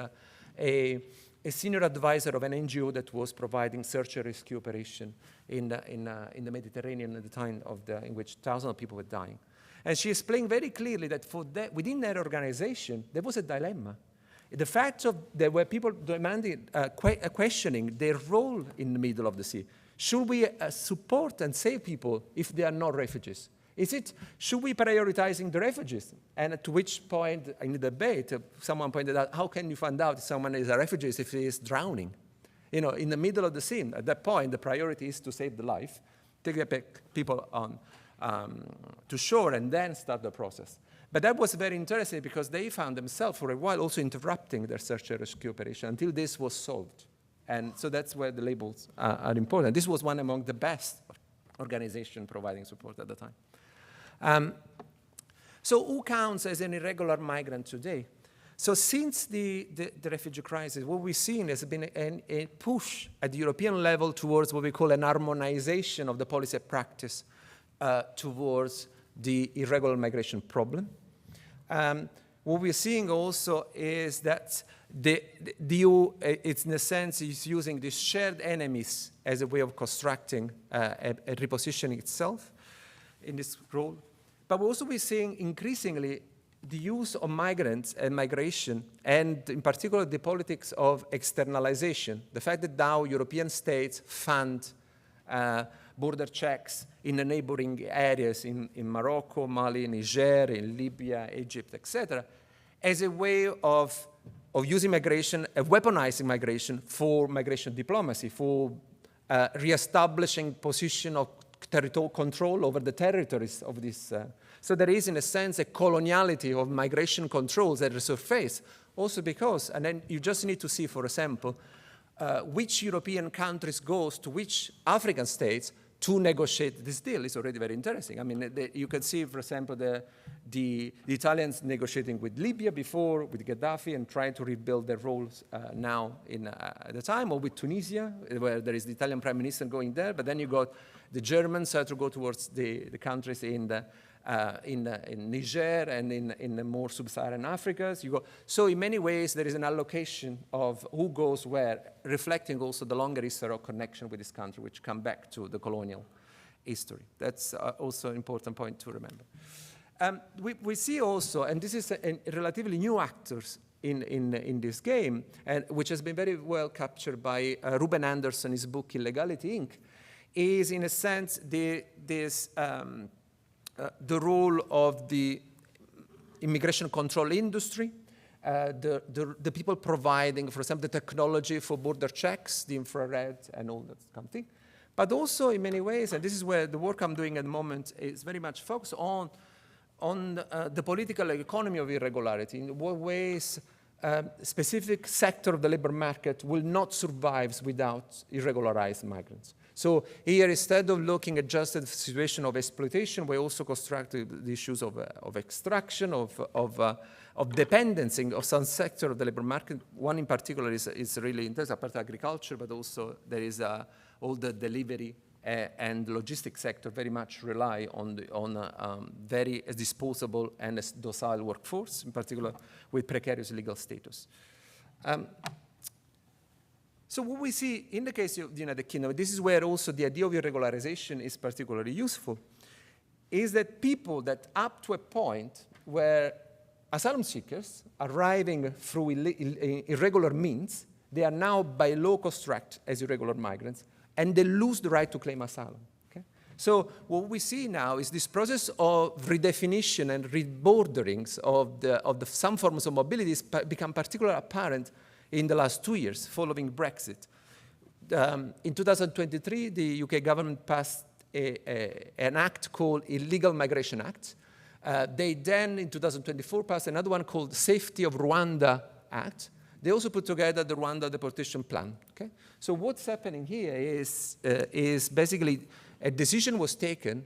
Speaker 3: a senior advisor of an NGO that was providing search and rescue operation in the Mediterranean at the time in which thousands of people were dying. And she explained very clearly that within that organization, there was a dilemma. The fact that there were people demanding, questioning their role in the middle of the sea. Should we support and save people if they are not refugees? Should we prioritizing the refugees? And at which point in the debate, someone pointed out, how can you find out if someone is a refugee if he is drowning? You know, in the middle of the sea, at that point, the priority is to save the life, take people on to shore, and then start the process. But that was very interesting because they found themselves for a while also interrupting their search and rescue operation until this was solved. And so that's where the labels are important. This was one among the best organizations providing support at the time. So who counts as an irregular migrant today? So since the refugee crisis, what we've seen has been a push at the European level towards what we call an harmonization of the policy practice towards the irregular migration problem. What we're seeing also is that the EU, it's in a sense, is using these shared enemies as a way of constructing a repositioning itself in this role. But we're also seeing increasingly the use of migrants and migration, and in particular the politics of externalization. The fact that now European states fund border checks in the neighboring areas in Morocco, Mali, Niger, in Libya, Egypt, etc., as a way of using migration, weaponizing migration for migration diplomacy, for reestablishing position of territorial control over the territories of this. So there is, in a sense, a coloniality of migration controls at the surface, also because, and then you just need to see, for example, which European countries goes to which African states to negotiate this deal is already very interesting. I mean, you can see, for example, the Italians negotiating with Libya before, with Gaddafi, and trying to rebuild their roles now at the time, or with Tunisia, where there is the Italian prime minister going there, but then you got the Germans to go towards the countries in Niger and in the more sub-Saharan Africa. So in many ways, there is an allocation of who goes where, reflecting also the longer history of connection with this country, which come back to the colonial history. That's also an important point to remember. We see also, and this is a relatively new actors in this game, and which has been very well captured by Ruben Anderson in his book Illegality, Inc., is in a sense the role of the immigration control industry, the people providing, for example, the technology for border checks, the infrared and all that kind of thing. But also in many ways, and this is where the work I'm doing at the moment is very much focused on the political economy of irregularity, in what ways specific sector of the labor market will not survive without irregularized migrants. So here, instead of looking at just the situation of exploitation, we also constructed the issues of extraction, of dependency of some sector of the labor market. One in particular is really interesting, apart from agriculture, but also there is all the delivery and logistics sector very much rely on very disposable and docile workforce, in particular with precarious legal status. So what we see in the case of the United Kingdom, this is where also the idea of irregularization is particularly useful, is that people that up to a point where asylum seekers arriving through irregular means, they are now by law constructed as irregular migrants, and they lose the right to claim asylum. Okay? So what we see now is this process of redefinition and reborderings of some forms of mobility has become particularly apparent in the last 2 years following Brexit. In 2023, the UK government passed an act called Illegal Migration Act. They then, in 2024, passed another one called Safety of Rwanda Act. They also put together the Rwanda Deportation Plan. Okay? So what's happening here is basically a decision was taken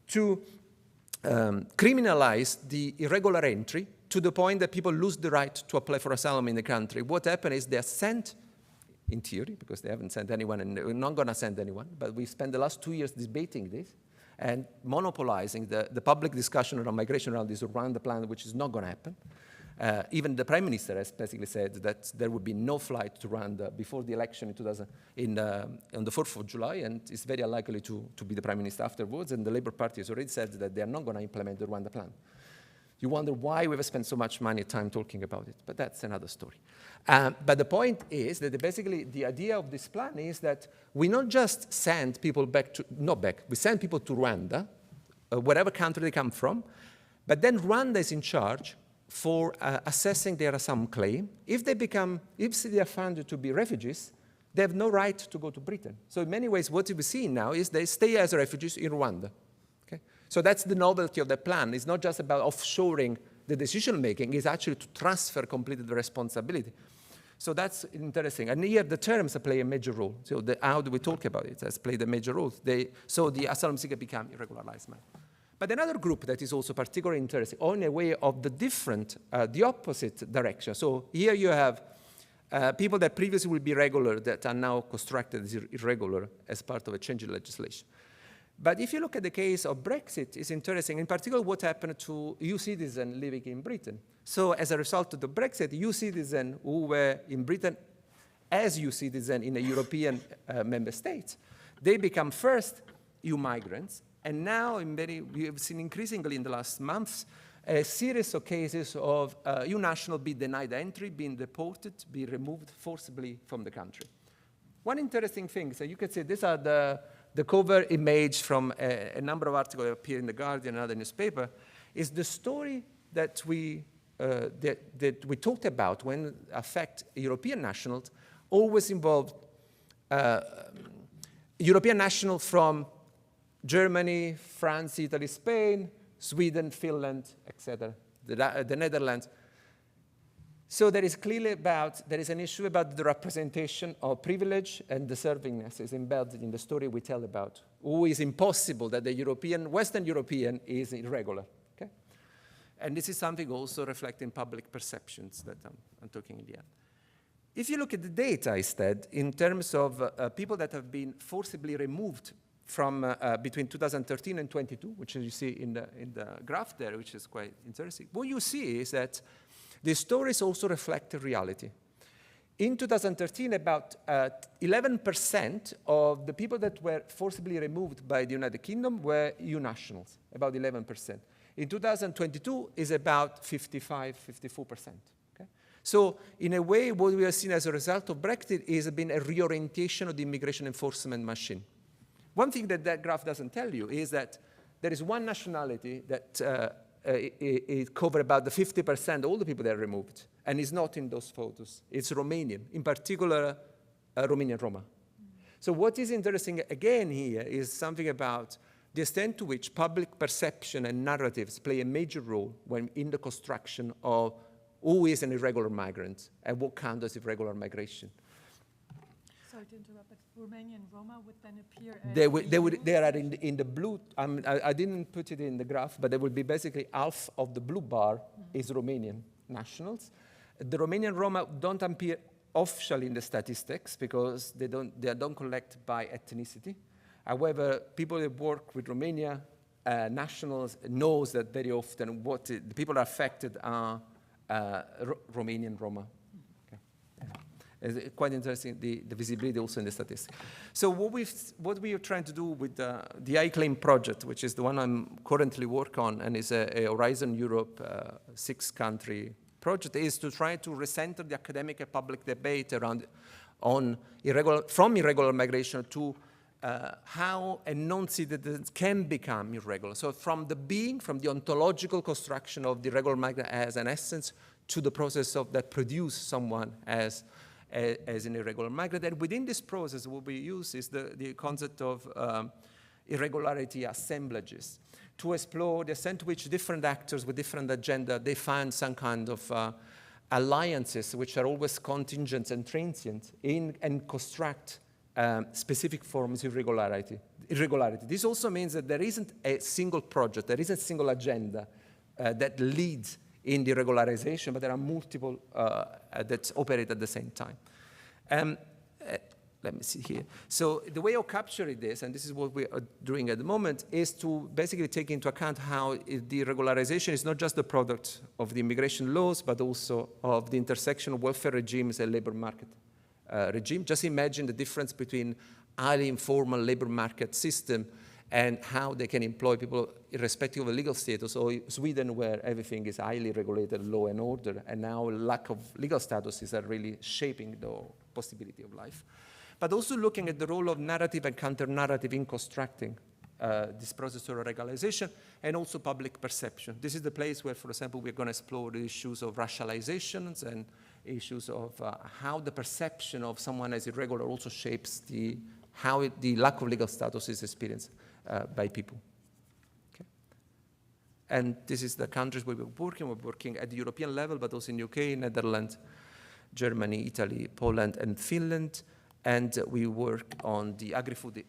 Speaker 3: to criminalize the irregular entry to the point that people lose the right to apply for asylum in the country. What happened is they are sent, in theory, because they haven't sent anyone and they're not going to send anyone, but we spent the last 2 years debating this and monopolizing the public discussion around migration around this Rwanda plan, which is not going to happen. Even the Prime Minister has basically said that there would be no flight to Rwanda before the election on the 4th of July, and is very unlikely to be the Prime Minister afterwards, and the Labour Party has already said that they are not going to implement the Rwanda plan. You wonder why we have spent so much money and time talking about it, but that's another story. But the point is that basically the idea of this plan is that we not just send people we send people to Rwanda, whatever country they come from, but then Rwanda is in charge for assessing their asylum claim. If they are found to be refugees, they have no right to go to Britain. So in many ways, what we see now is they stay as refugees in Rwanda. Okay? So that's the novelty of the plan. It's not just about offshoring the decision-making, it's actually to transfer completely the responsibility. So that's interesting. And here the terms play a major role. So how do we talk about it has played a major role. So the asylum seeker become irregularized man. But another group that is also particularly interesting, in a way of the opposite direction. So here you have people that previously would be regular that are now constructed as irregular as part of a change in legislation. But if you look at the case of Brexit, it's interesting, in particular what happened to EU citizens living in Britain. So as a result of the Brexit, EU citizens who were in Britain as EU citizens in a European member state, they become first EU migrants. And now, we have seen increasingly in the last months a series of cases of EU nationals being denied entry, being deported, being removed forcibly from the country. One interesting thing, so you can see these are the cover image from a number of articles that appear in The Guardian and other newspaper, is the story that we that we talked about when affect European nationals always involved European nationals from Germany, France, Italy, Spain, Sweden, Finland, etc., the Netherlands. So there is an issue about the representation of privilege, and deservingness is embedded in the story we tell about. Who is impossible that the Western European is irregular. Okay? And this is something also reflecting public perceptions that I'm talking in the end. If you look at the data instead, in terms of people that have been forcibly removed from between 2013 and 22, which you see in the graph there, which is quite interesting, what you see is that the stories also reflect the reality. In 2013, about 11% of the people that were forcibly removed by the United Kingdom were EU nationals, about 11%. In 2022, is about 55, 54%. Okay? So in a way, what we have seen as a result of Brexit has been a reorientation of the immigration enforcement machine. One thing that graph doesn't tell you is that there is one nationality that it covers about the 50% of all the people that are removed, and is not in those photos. It's Romanian, in particular, Romanian Roma. So what is interesting again here is something about the extent to which public perception and narratives play a major role when in the construction of who is an irregular migrant and what counts as irregular migration.
Speaker 1: Sorry to interrupt, but Romanian Roma would then appear as...
Speaker 3: They are in the blue. I didn't put it in the graph, but there will be basically half of the blue bar is Romanian nationals. The Romanian Roma don't appear officially in the statistics because they don't collect by ethnicity. However, people that work with Romania nationals knows that very often the people affected are Romanian Roma. It's quite interesting, the visibility also in the statistics. So what we are trying to do with the iClaim project, which is the one I'm currently working on, and is a Horizon Europe 6-country project, is to try to recenter the academic and public debate from irregular migration to how a non-citizen can become irregular. So from the ontological construction of the irregular migrant as an essence to the process that produce someone as an irregular migrant. And within this process, what we use is the concept of irregularity assemblages to explore the extent to which different actors with different agenda, they find some kind of alliances which are always contingent and transient and construct specific forms of irregularity. This also means that there isn't a single project, there isn't a single agenda that leads in the regularization, but there are multiple that operate at the same time. Let me see here. So the way of capturing this, and this is what we are doing at the moment, is to basically take into account how the regularization is not just the product of the immigration laws, but also of the intersection of welfare regimes and labor market regime. Just imagine the difference between highly informal labor market system and how they can employ people irrespective of legal status, or Sweden where everything is highly regulated, law and order, and now lack of legal status is really shaping the possibility of life. But also looking at the role of narrative and counter-narrative in constructing this process of regularization, and also public perception. This is the place where, for example, we're going to explore the issues of racializations and issues of how the perception of someone as irregular also shapes how the lack of legal status is experienced by people. Okay. And this is the countries where we're working at the European level, but also in UK, Netherlands, Germany, Italy, Poland, and Finland. And we work on the agri-food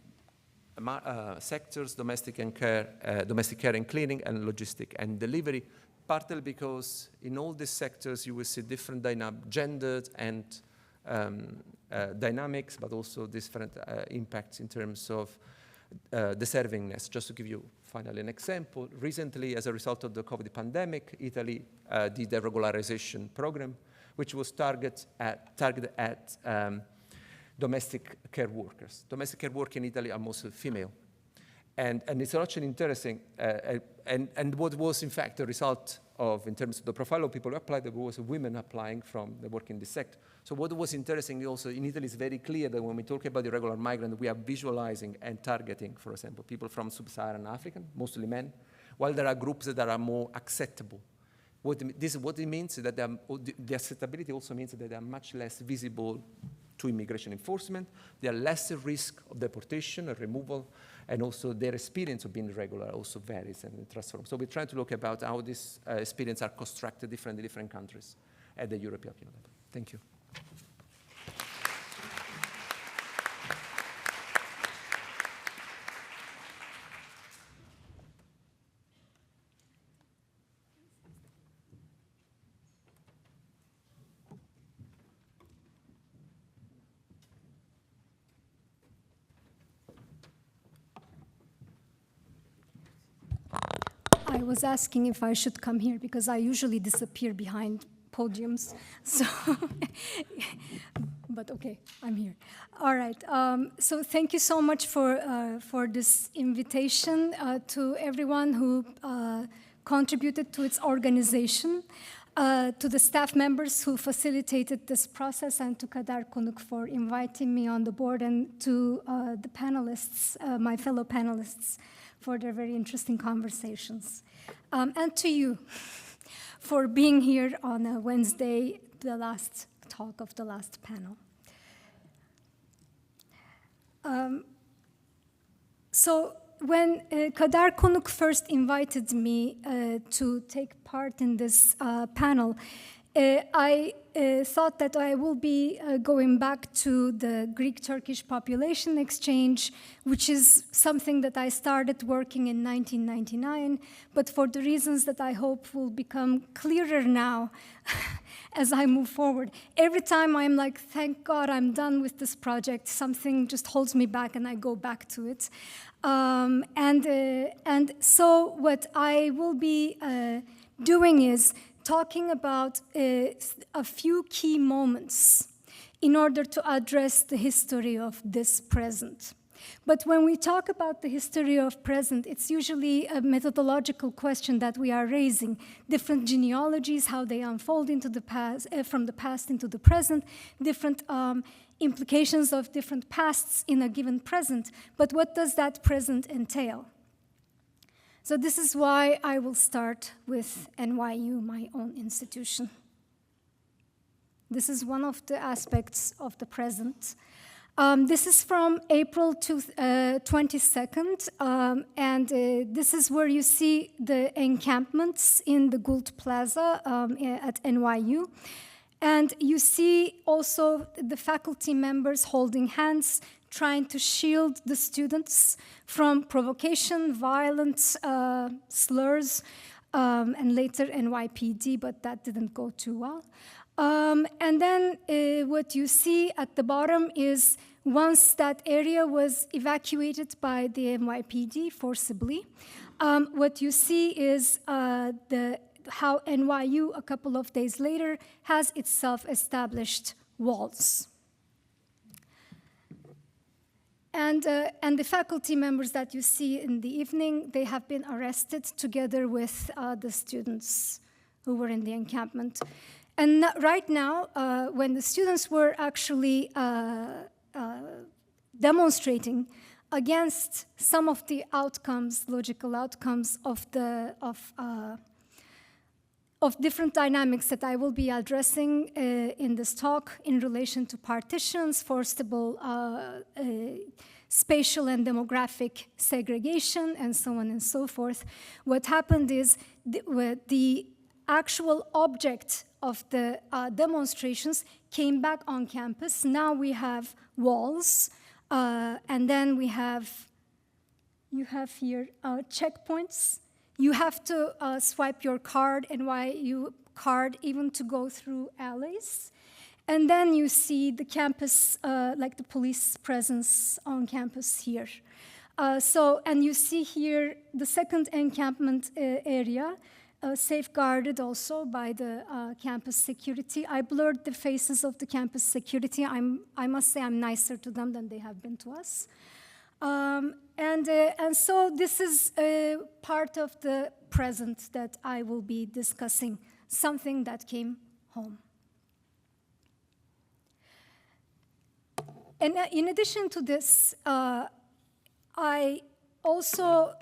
Speaker 3: sectors, domestic care and cleaning, and logistic and delivery, partly because in all these sectors you will see different gendered and dynamics, but also different impacts in terms of deservingness. Just to give you finally an example, recently as a result of the COVID pandemic, Italy did a regularization program, which was targeted at domestic care workers. Domestic care workers in Italy are mostly female. And it's actually interesting, and what was in fact a result of, in terms of the profile of people who applied, there was women applying from the work in this sector. So what was interesting also in Italy is very clear that when we talk about irregular migrant, we are visualizing and targeting, for example, people from sub-Saharan Africa, mostly men, while there are groups that are more acceptable What it means is that the acceptability also means that they are much less visible to immigration enforcement. They are less at risk of deportation or removal, and also their experience of being irregular also varies and transforms. So we're trying to look about how these experiences are constructed differently in different countries at the European level. Thank you.
Speaker 4: I was asking if I should come here because I usually disappear behind podiums. So, but okay, I'm here. All right. So thank you so much for this invitation to everyone who contributed to its organization, to the staff members who facilitated this process, and to Kader Konuk for inviting me on the board, and to the panelists, my fellow panelists, for their very interesting conversations. And to you for being here on a Wednesday, the last talk of the last panel. So when Kader Konuk first invited me to take part in this panel, I thought that I will be going back to the Greek-Turkish population exchange, which is something that I started working in 1999, but for the reasons that I hope will become clearer now as I move forward. Every time I'm like, thank God I'm done with this project, something just holds me back and I go back to it. And so what I will be doing is talking about a few key moments in order to address the history of this present. But when we talk about the history of present, it's usually a methodological question that we are raising. Different genealogies, how they unfold into the past, from the past into the present, different implications of different pasts in a given present. But what does that present entail? So this is why I will start with NYU, my own institution. This is one of the aspects of the present. This is from April 22nd, and this is where you see the encampments in the Gould Plaza at NYU. And you see also the faculty members holding hands, trying to shield the students from provocation, violent slurs, and later NYPD, but that didn't go too well. And then what you see at the bottom is once that area was evacuated by the NYPD forcibly, what you see is how NYU, a couple of days later, has itself established walls. And the faculty members that you see in the evening, they have been arrested together with the students who were in the encampment. And right now, when the students were actually demonstrating against some of the outcomes, logical outcomes of different dynamics that I will be addressing in this talk in relation to partitions, forcible spatial and demographic segregation, and so on and so forth. What happened is the actual object of the demonstrations came back on campus. Now we have walls, and then you have here checkpoints. You have to swipe your card, NYU card, even to go through alleys. And then you see the campus, like the police presence on campus here. And you see here the second encampment area, safeguarded also by the campus security. I blurred the faces of the campus security. I must say I'm nicer to them than they have been to us. And so this is part of the present that I will be discussing, something that came home. And in addition to this, I also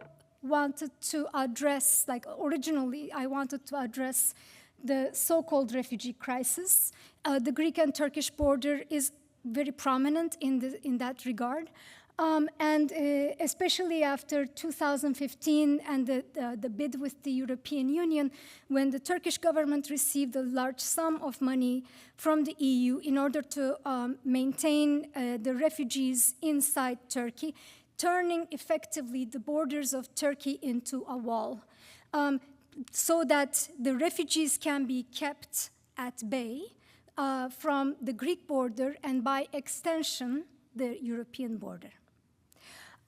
Speaker 4: wanted to address, like originally, I wanted to address the so-called refugee crisis. The Greek and Turkish border is very prominent in that regard. And especially after 2015 and the bid with the European Union, when the Turkish government received a large sum of money from the EU in order to maintain the refugees inside Turkey, turning effectively the borders of Turkey into a wall, so that the refugees can be kept at bay from the Greek border and by extension, the European border.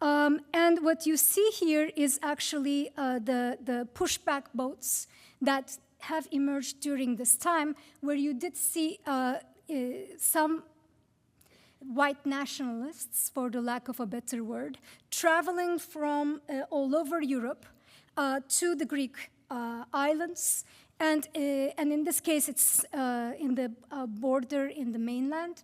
Speaker 4: And what you see here is actually the pushback boats that have emerged during this time, where you did see some white nationalists, for the lack of a better word, traveling from all over Europe to the Greek islands. And in this case, it's in the border in the mainland,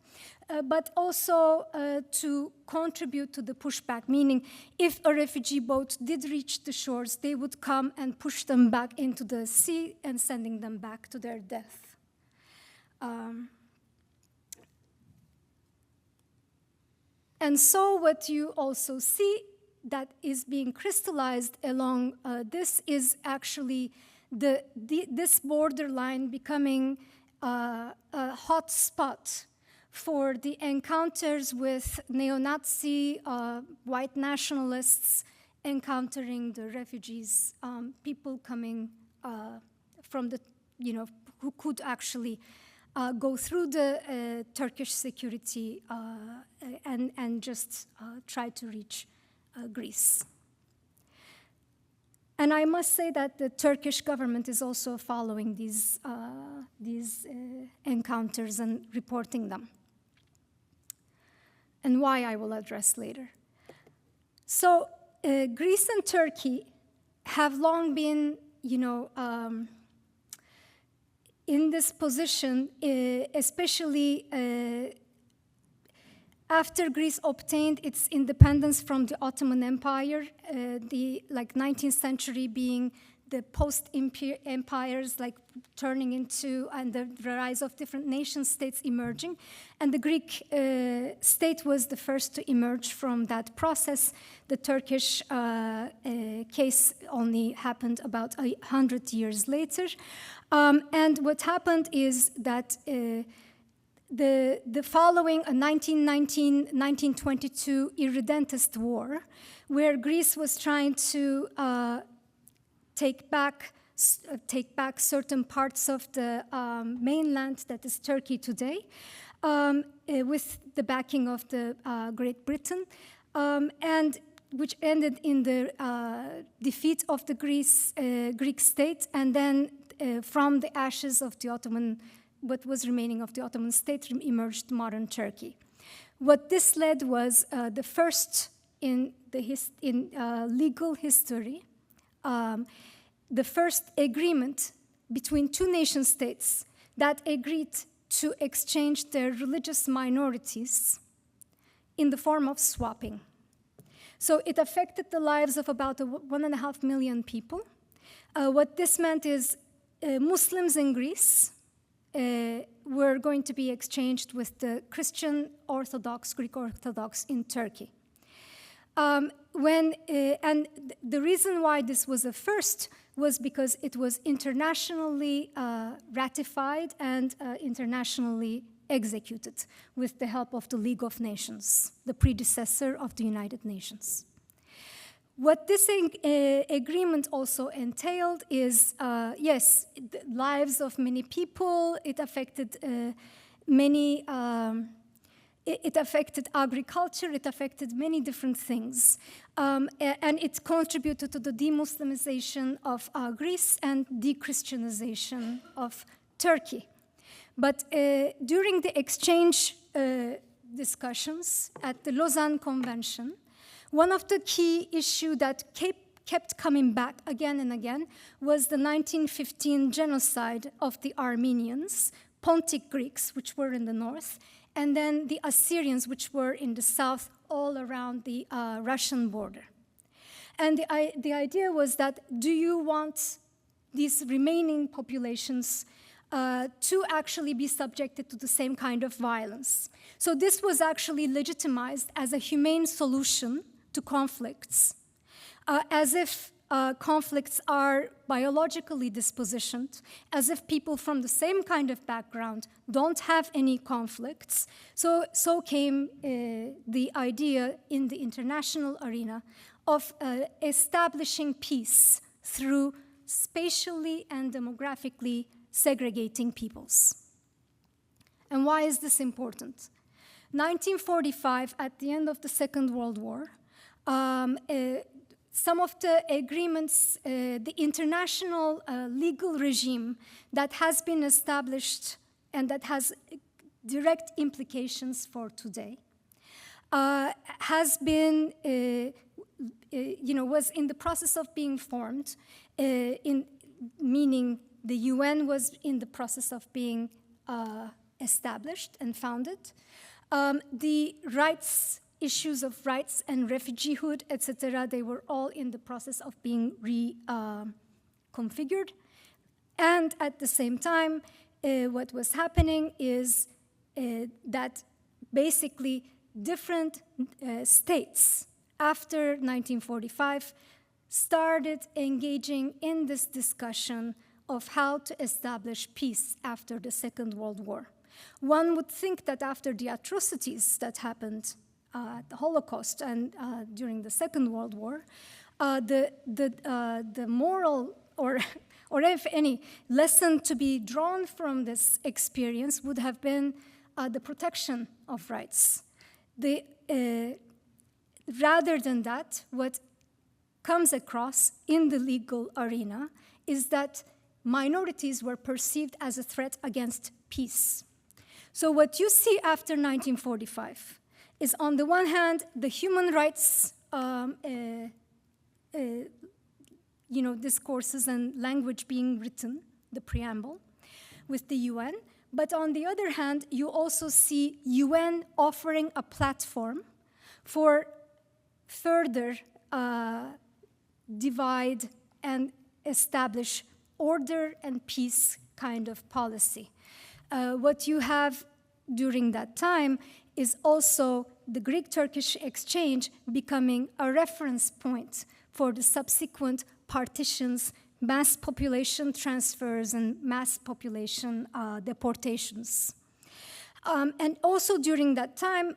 Speaker 4: but also to contribute to the pushback, meaning if a refugee boat did reach the shores, they would come and push them back into the sea and sending them back to their death. And so what you also see that is being crystallized along this is actually this borderline becoming a hot spot for the encounters with neo-Nazi white nationalists encountering the refugees, people coming from the, who could actually go through the Turkish security and just try to reach Greece. And I must say that the Turkish government is also following these encounters and reporting them, and why I will address later. So Greece and Turkey have long been, in this position, especially after Greece obtained its independence from the Ottoman Empire, the 19th century being the post-empires turning into, and the rise of different nation states emerging. And the Greek state was the first to emerge from that process. The Turkish case only happened about 100 years later. And what happened is that the following a 1919-1922 irredentist war, where Greece was trying to take back certain parts of the mainland that is Turkey today, with the backing of the Great Britain, and which ended in the defeat of the Greek state, and then from the ashes of the Ottoman, what was remaining of the Ottoman state, emerged modern Turkey. What this led was the first in legal history, the first agreement between two nation states that agreed to exchange their religious minorities in the form of swapping. So it affected the lives of about 1.5 million people. What this meant is Muslims in Greece were going to be exchanged with the Christian Orthodox, Greek Orthodox in Turkey. And the reason why this was a first was because it was internationally ratified and internationally executed with the help of the League of Nations, the predecessor of the United Nations. What this agreement also entailed is, yes, the lives of many people. It affected it affected agriculture. It affected many different things. And it contributed to the demuslimization of Greece and de-Christianization of Turkey. But during the exchange discussions at the Lausanne Convention, one of the key issues that kept coming back again and again was the 1915 genocide of the Armenians, Pontic Greeks, which were in the north, and then the Assyrians, which were in the south, all around the Russian border. And the idea was that, do you want these remaining populations to actually be subjected to the same kind of violence? So this was actually legitimized as a humane solution to conflicts, as if conflicts are biologically dispositioned, as if people from the same kind of background don't have any conflicts. So came the idea in the international arena of establishing peace through spatially and demographically segregating peoples. And why is this important? 1945, at the end of the Second World War, some of the agreements, the international legal regime that has been established and that has direct implications for today, has been, was in the process of being formed, meaning the UN was in the process of being established and founded. The issues of rights and refugeehood, etc., they were all in the process of being reconfigured. And at the same time, what was happening is that basically different states after 1945 started engaging in this discussion of how to establish peace after the Second World War. One would think that after the atrocities that happened at the Holocaust and during the Second World War, the moral or if any lesson to be drawn from this experience would have been the protection of rights. Rather than that, what comes across in the legal arena is that minorities were perceived as a threat against peace. So what you see after 1945 is, on the one hand, the human rights discourses and language being written, the preamble, with the UN. But on the other hand, you also see UN offering a platform for further divide and establish order and peace kind of policy. What you have during that time is also the Greek-Turkish exchange becoming a reference point for the subsequent partitions, mass population transfers, and mass population deportations. And also during that time,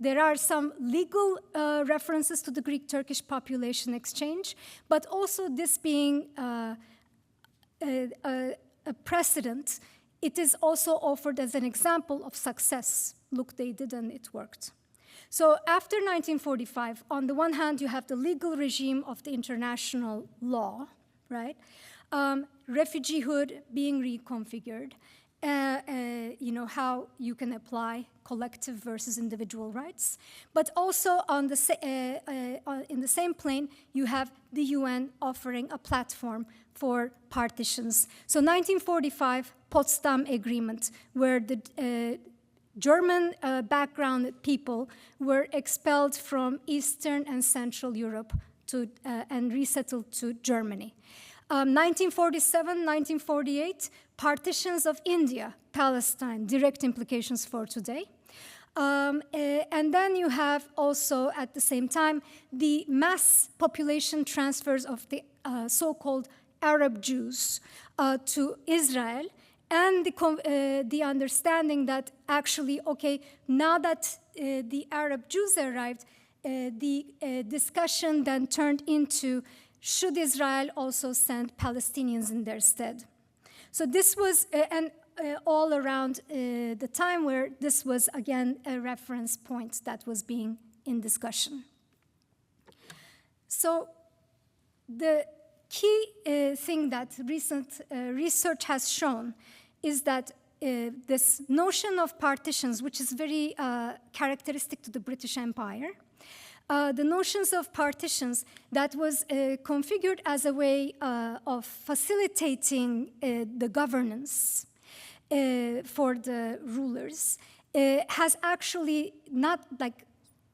Speaker 4: there are some legal references to the Greek-Turkish population exchange, but also this being a precedent, it is also offered as an example of success. Look, they did and it worked. So after 1945, on the one hand, you have the legal regime of the international law, right? Refugeehood being reconfigured, how you can apply collective versus individual rights. But also in the same plane, you have the UN offering a platform for partitions. So 1945, Potsdam Agreement, where the German background people were expelled from Eastern and Central Europe and resettled to Germany. 1947, 1948, partitions of India, Palestine, direct implications for today. And then you have also, at the same time, the mass population transfers of the so-called Arab Jews to Israel, and the understanding that actually, okay, now that the Arab Jews arrived, the discussion then turned into, should Israel also send Palestinians in their stead? So this was all around the time where this was, again, a reference point that was being in discussion. So the key thing that recent research has shown is that this notion of partitions, which is very characteristic to the British Empire, the notions of partitions that was configured as a way of facilitating the governance for the rulers has actually not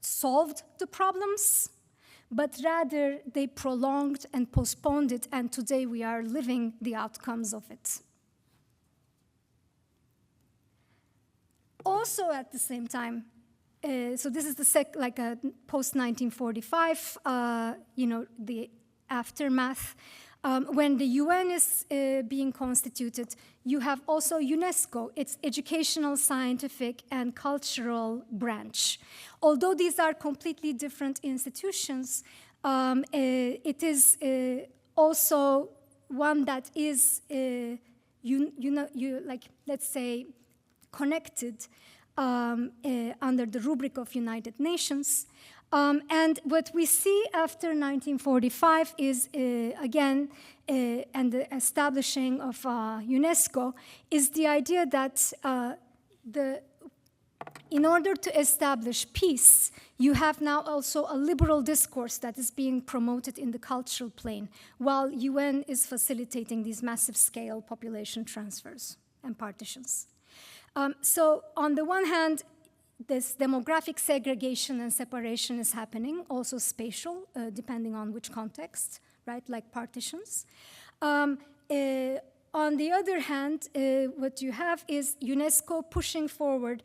Speaker 4: solved the problems, but rather they prolonged and postponed it, and today we are living the outcomes of it. Also at the same time, so this is the post-1945, the aftermath. When the UN is being constituted, you have also UNESCO, its educational, scientific, and cultural branch. Although these are completely different institutions, it is also one that is, let's say, connected under the rubric of United Nations. And what we see after 1945 is, again, and the establishing of UNESCO, is the idea that in order to establish peace, you have now also a liberal discourse that is being promoted in the cultural plane, while UN is facilitating these massive scale population transfers and partitions. So on the one hand, this demographic segregation and separation is happening, also spatial, depending on which context, right, like partitions. On the other hand, what you have is UNESCO pushing forward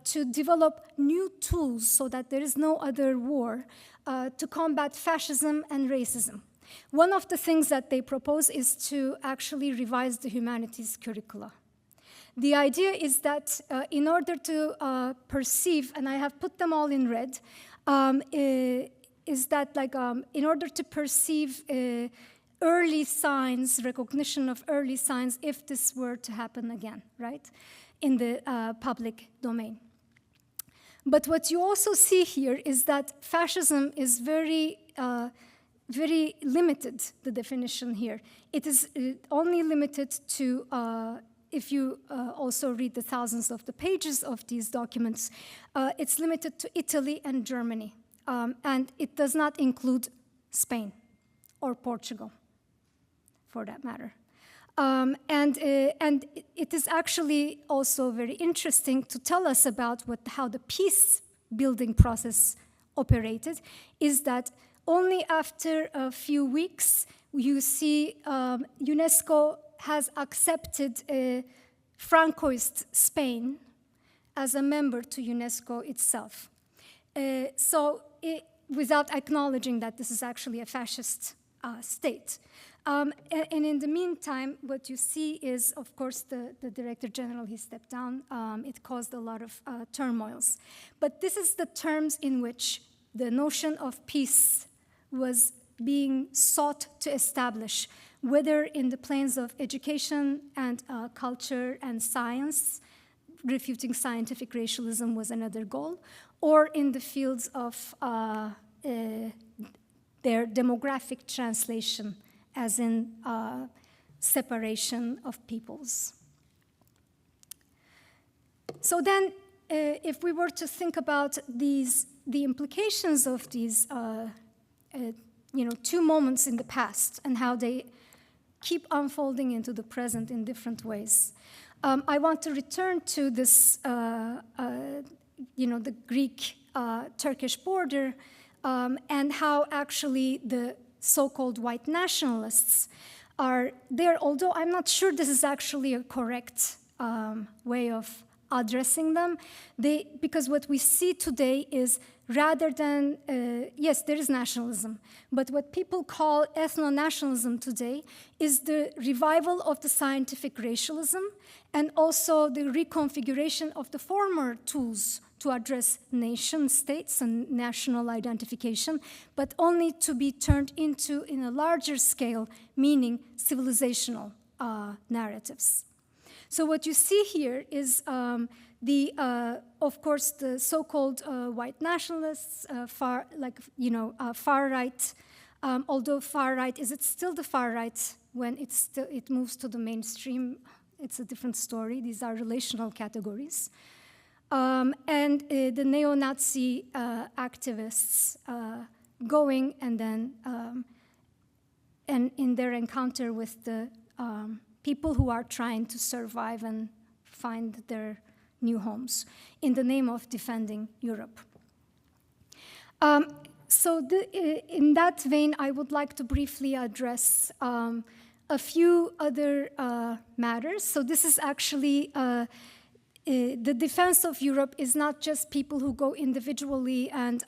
Speaker 4: to develop new tools so that there is no other war to combat fascism and racism. One of the things that they propose is to actually revise the humanities curricula. The idea is that in order to perceive, and I have put them all in red, is that in order to perceive early signs, recognition of early signs, if this were to happen again, right, in the public domain. But what you also see here is that fascism is very limited, the definition here. It is only limited to if you also read the thousands of the pages of these documents, it's limited to Italy and Germany. And it does not include Spain or Portugal, for that matter. And it is actually also very interesting to tell us about how the peace-building process operated, is that only after a few weeks, you see UNESCO has accepted Francoist Spain as a member to UNESCO itself. Without acknowledging that this is actually a fascist state. And in the meantime, what you see is, of course, the Director General, he stepped down. It caused a lot of turmoils. But this is the terms in which the notion of peace was being sought to establish, whether in the planes of education and culture and science, refuting scientific racialism was another goal, or in the fields of their demographic translation, as in separation of peoples. So then, if we were to think about the implications of these two moments in the past and how they keep unfolding into the present in different ways. I want to return to this, the Greek-Turkish border and how actually the so-called white nationalists are there, although I'm not sure this is actually a correct way of addressing them. Because what we see today is rather than, yes, there is nationalism, but what people call ethno-nationalism today is the revival of the scientific racialism and also the reconfiguration of the former tools to address nation states and national identification, but only to be turned into, in a larger scale, meaning civilizational narratives. So what you see here is of course, the so-called white nationalists, far right. Although far right, is it still the far right when it moves to the mainstream? It's a different story. These are relational categories. And the neo-Nazi activists going and then and in their encounter with the people who are trying to survive and find their new homes in the name of defending Europe. In that vein, I would like to briefly address a few other matters. So this is actually, the defense of Europe is not just people who go individually and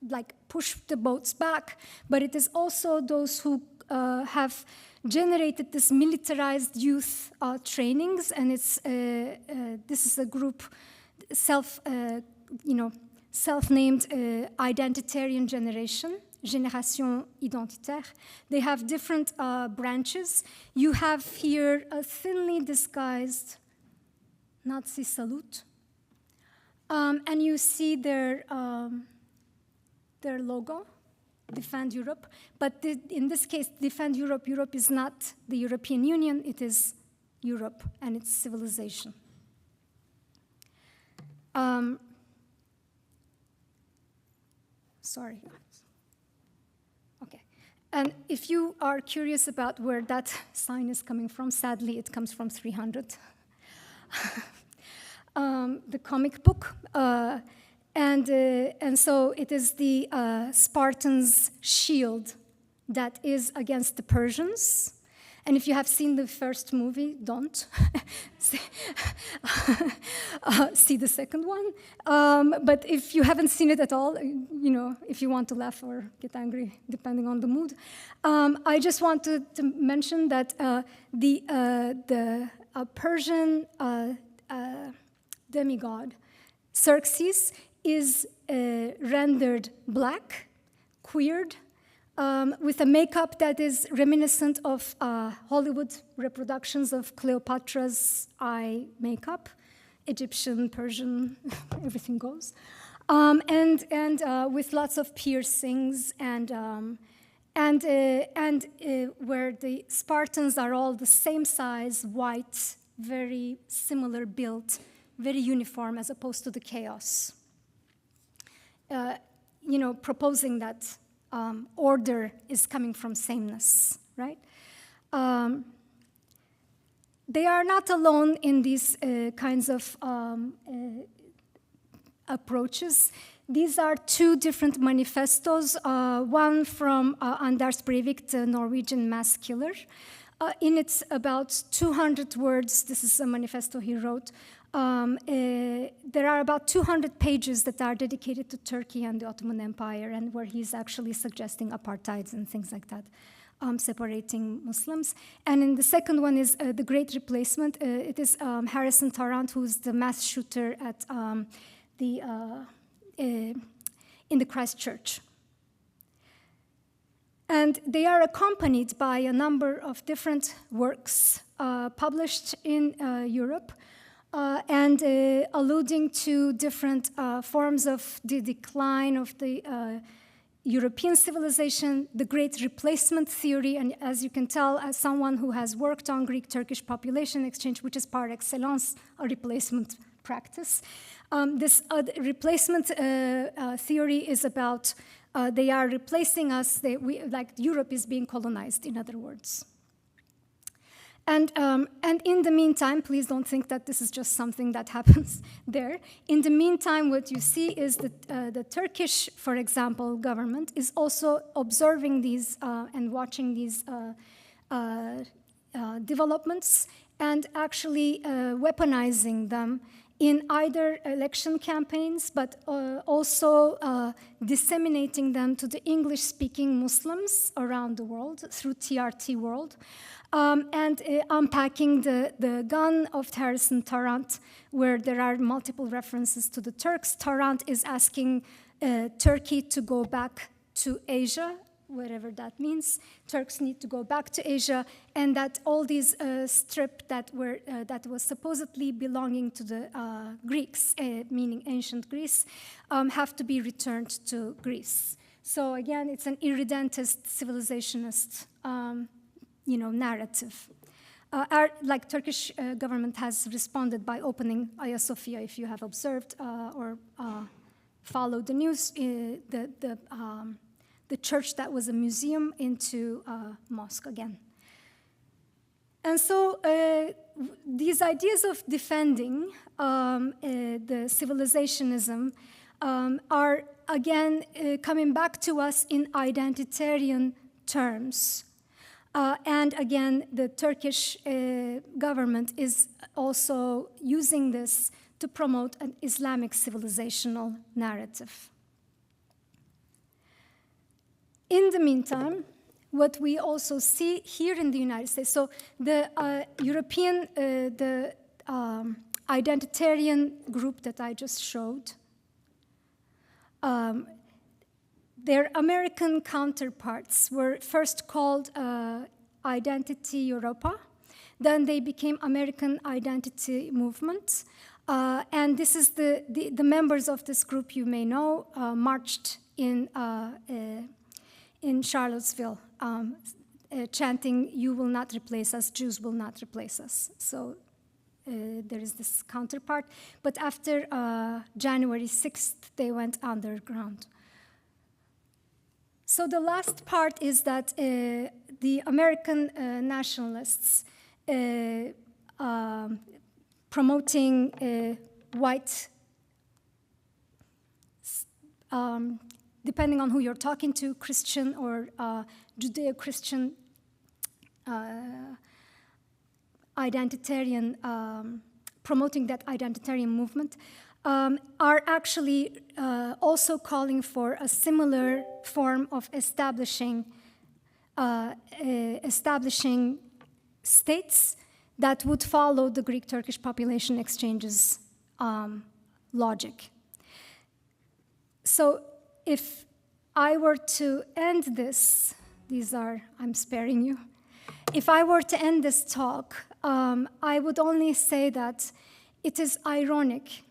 Speaker 4: like push the boats back, but it is also those who have generated this militarized youth trainings, and it's this is a group self-named identitarian generation, Génération Identitaire. They have different branches. You have here a thinly disguised Nazi salute, and you see their logo, Defend Europe. But in this case, Defend Europe, Europe is not the European Union, it is Europe and its civilization. Sorry. Okay. And if you are curious about where that sign is coming from, sadly, it comes from 300. The comic book. And so it is the Spartan's shield that is against the Persians. And if you have seen the first movie, don't. See the second one. But if you haven't seen it at all, if you want to laugh or get angry, depending on the mood, I just wanted to mention that the Persian demigod, Xerxes, is rendered black, queered, with a makeup that is reminiscent of Hollywood reproductions of Cleopatra's eye makeup, Egyptian, Persian, everything goes, and with lots of piercings and where the Spartans are all the same size, white, very similar build, very uniform, as opposed to the chaos. Proposing that order is coming from sameness, right? They are not alone in these kinds of approaches. These are two different manifestos, one from Anders Breivik, the Norwegian mass killer. In its about 200 words, this is a manifesto he wrote, there are about 200 pages that are dedicated to Turkey and the Ottoman Empire, and where he's actually suggesting apartheids and things like that, separating Muslims. And in the second one is The Great Replacement. It is Harrison Tarrant, who's the mass shooter at in the Christchurch. And they are accompanied by a number of different works published in Europe, and alluding to different forms of the decline of the European civilization, the Great Replacement theory, and as you can tell, as someone who has worked on Greek-Turkish population exchange, which is par excellence a replacement practice, this replacement theory is about they are replacing us, like Europe is being colonized, in other words. And in the meantime, please don't think that this is just something that happens there. In the meantime, what you see is that the Turkish, for example, government is also observing these and watching these developments and actually weaponizing them in either election campaigns, but also disseminating them to the English-speaking Muslims around the world through TRT World, and unpacking the gun of Harrison Tarrant, where there are multiple references to the Turks. Tarrant is asking Turkey to go back to Asia, whatever that means. Turks need to go back to Asia, and that all these strip that was supposedly belonging to the Greeks, meaning ancient Greece, have to be returned to Greece. So again, it's an irredentist, civilizationist, narrative. Like Turkish government has responded by opening Hagia Sophia, if you have observed or followed the news, the church that was a museum into a mosque again. And so these ideas of defending the civilizationism are again, coming back to us in identitarian terms. And again, the Turkish government is also using this to promote an Islamic civilizational narrative. In the meantime, what we also see here in the United States, so the European, identitarian group that I just showed, their American counterparts were first called Identity Europa, then they became American Identity Movement, and this is the members of this group you may know marched in Charlottesville, chanting, "You will not replace us, Jews will not replace us." So there is this counterpart. But after January 6th, they went underground. So the last part is that the American nationalists promoting white, depending on who you're talking to, Christian or Judeo-Christian identitarian, promoting that identitarian movement, are actually also calling for a similar form of establishing states that would follow the Greek-Turkish population exchanges logic. So if I were to end this, I'm sparing you. If I were to end this talk, I would only say that it is ironic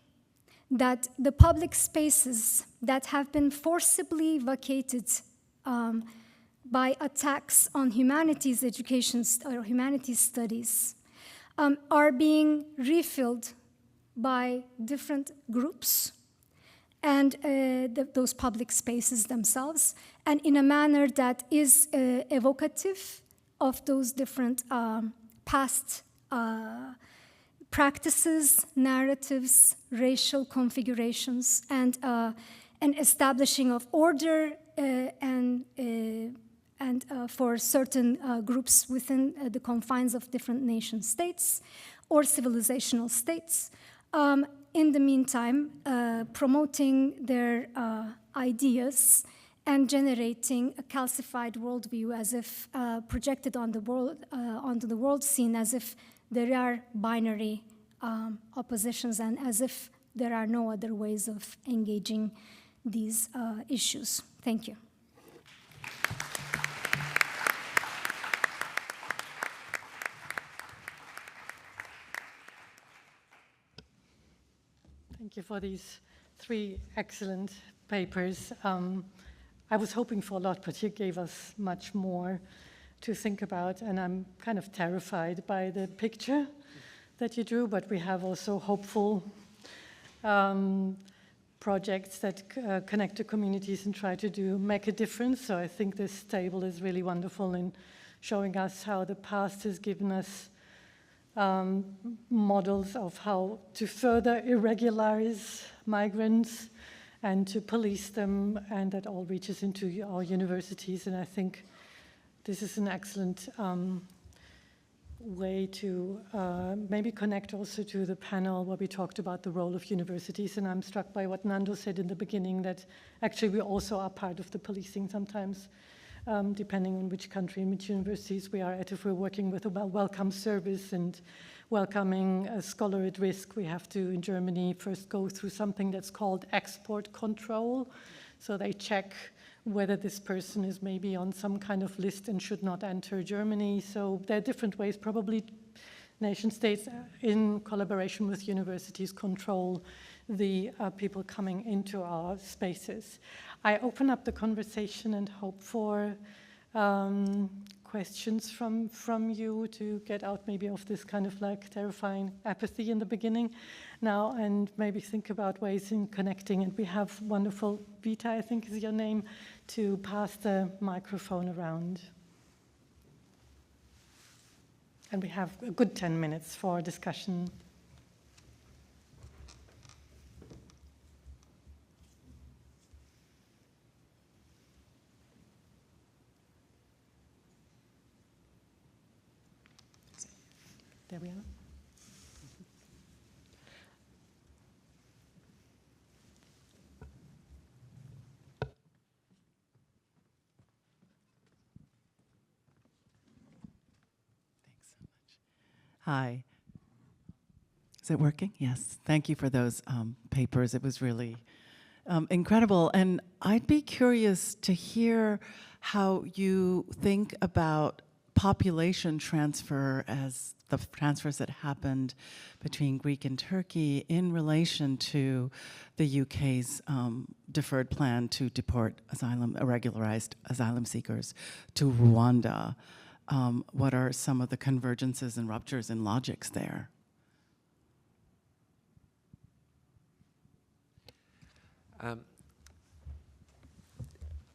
Speaker 4: that the public spaces that have been forcibly vacated by attacks on humanities education or humanities studies are being refilled by different groups and those public spaces themselves, and in a manner that is evocative of those different past practices, narratives, racial configurations, and an establishing of order and for certain groups within the confines of different nation states or civilizational states. In the meantime, promoting their ideas and generating a calcified worldview as if projected on the world, onto the world scene, as if there are binary oppositions and as if there are no other ways of engaging these issues. Thank you.
Speaker 1: Thank you for these 3 excellent papers. I was hoping for a lot, but you gave us much more to think about, and I'm kind of terrified by the picture that you drew, but we have also hopeful projects that connect to communities and try to make a difference. So I think this table is really wonderful in showing us how the past has given us models of how to further irregularize migrants and to police them, and that all reaches into our universities. And I think this is an excellent way to maybe connect also to the panel where we talked about the role of universities. And I'm struck by what Nando said in the beginning, that actually we also are part of the policing sometimes, depending on which country and which universities we are at. If we're working with a welcome service and welcoming a scholar at risk, we have to, in Germany, first go through something that's called export control. So they check whether this person is maybe on some kind of list and should not enter Germany. So there are different ways, probably nation states in collaboration with universities control the people coming into our spaces. I open up the conversation and hope for questions from you to get out maybe of this kind of like terrifying apathy in the beginning now, and maybe think about ways in connecting. And we have wonderful Vita, I think is your name, to pass the microphone around. And we have a good 10 minutes for discussion. There we are.
Speaker 5: Thanks so much. Hi. Is it working? Yes. Thank you for those papers. It was really incredible. And I'd be curious to hear how you think about population transfer as the transfers that happened between Greek and Turkey in relation to the UK's deferred plan to deport irregularized asylum seekers to Rwanda. What are some of the convergences and ruptures in logics there?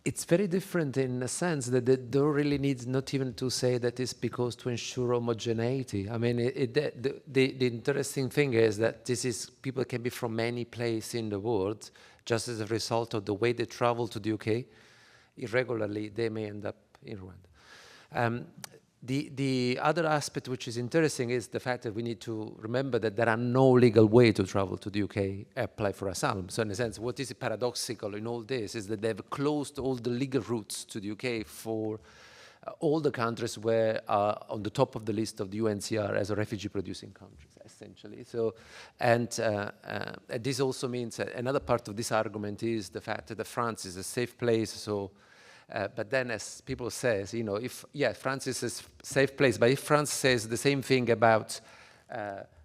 Speaker 3: It's very different in a sense that they don't really need not even to say that it's because to ensure homogeneity. I mean, the interesting thing is that this is people can be from any place in the world, just as a result of the way they travel to the UK. Irregularly, they may end up in Rwanda. The other aspect which is interesting is the fact that we need to remember that there are no legal way to travel to the UK, apply for asylum. So in a sense, what is paradoxical in all this is that they've closed all the legal routes to the UK for all the countries where are on the top of the list of the UNHCR as a refugee-producing countries, essentially. So, and this also means another part of this argument is the fact that France is a safe place, so but then, as people say, you know, France is a safe place, but if France says the same thing about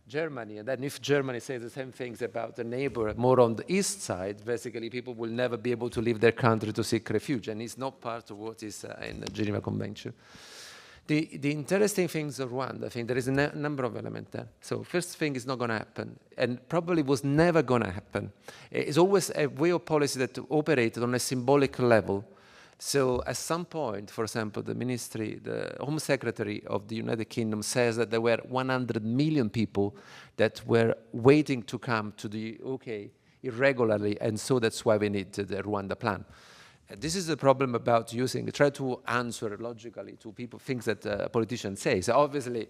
Speaker 3: Germany, and then if Germany says the same things about the neighbor more on the east side, basically people will never be able to leave their country to seek refuge, and it's not part of what is in the Geneva Convention. The interesting things of Rwanda, I think there is a number of elements there. So first thing is not going to happen, and probably was never going to happen. It's always a way of policy that operated on a symbolic level. So at some point, for example, the Home Secretary of the United Kingdom says that there were 100 million people that were waiting to come to the UK irregularly, and so that's why we need the Rwanda plan. This is the problem about try to answer logically to people, things that politicians say. So obviously,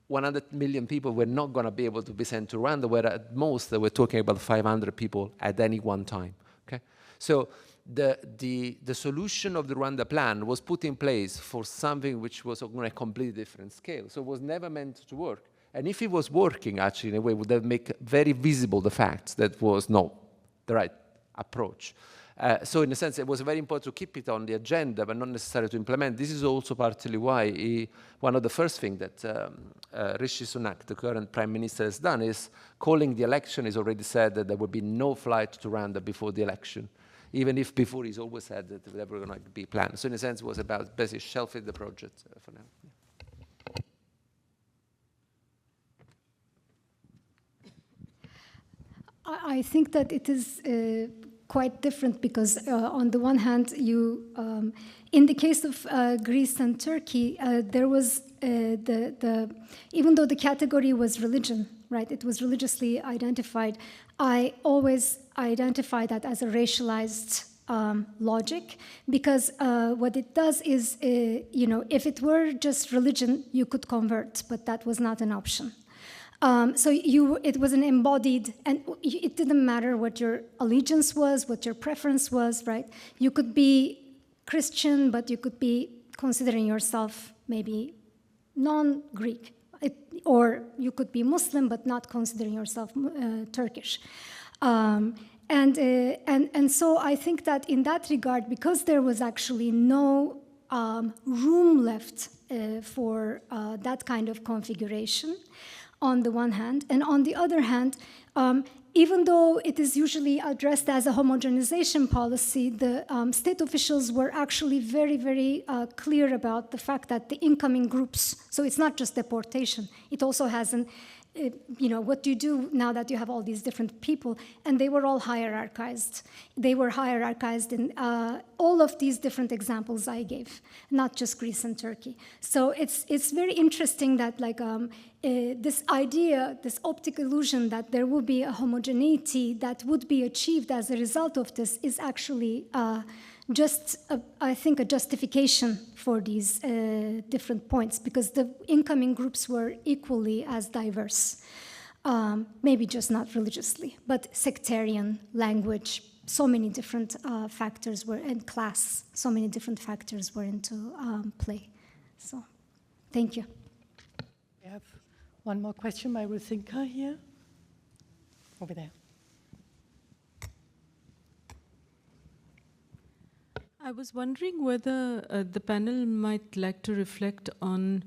Speaker 3: 100 million people were not going to be able to be sent to Rwanda, where at most they were talking about 500 people at any one time, okay? So the solution of the Rwanda plan was put in place for something which was on a completely different scale. So it was never meant to work. And if it was working, actually, in a way, would have make very visible the fact that was not the right approach. So in a sense, it was very important to keep it on the agenda, but not necessarily to implement. This is also partly why one of the first things that Rishi Sunak, the current prime minister, has done is calling the election. He's already said that there would be no flight to Rwanda before the election, even if before he's always said that there were going to be plans. So in a sense, it was about basically shelving the project for now.
Speaker 4: I think that it is quite different because on the one hand, in the case of Greece and Turkey, there was even though the category was religion, right? It was religiously identified. I always identify that as a racialized logic, because what it does is, if it were just religion, you could convert, but that was not an option. So it was an embodied, and it didn't matter what your allegiance was, what your preference was, right? You could be Christian, but you could be considering yourself maybe non-Greek, or you could be Muslim, but not considering yourself Turkish. And so I think that in that regard, because there was actually no room left for that kind of configuration, on the one hand, and on the other hand, even though it is usually addressed as a homogenization policy, the state officials were actually very, very clear about the fact that the incoming groups, so it's not just deportation, it also has an, what do you do now that you have all these different people? And they were all hierarchized. They were hierarchized in all of these different examples I gave, not just Greece and Turkey. So it's very interesting that this idea, this optic illusion that there will be a homogeneity that would be achieved as a result of this is actually I think, a justification for these different points, because the incoming groups were equally as diverse. Maybe just not religiously, but sectarian, language, so many different factors were, and class, so many different factors were into play. So, thank you.
Speaker 1: We have one more question by Ruthinka here. Over there.
Speaker 6: I was wondering whether the panel might like to reflect on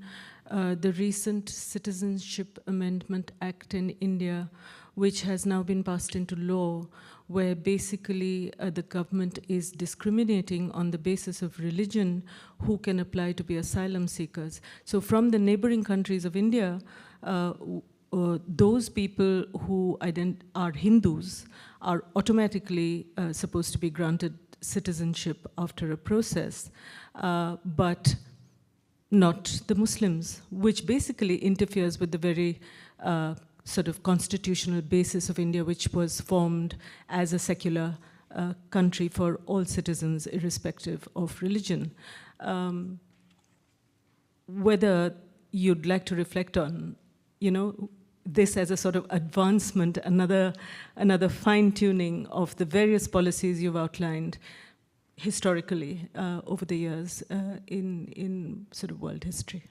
Speaker 6: the recent Citizenship Amendment Act in India, which has now been passed into law, where basically the government is discriminating on the basis of religion who can apply to be asylum seekers. So from the neighboring countries of India, those people who are Hindus are automatically supposed to be granted citizenship after a process, but not the Muslims, which basically interferes with the very sort of constitutional basis of India, which was formed as a secular country for all citizens, irrespective of religion. Whether you'd like to reflect on, this as a sort of advancement, another fine-tuning of the various policies you've outlined historically over the years in sort of world history.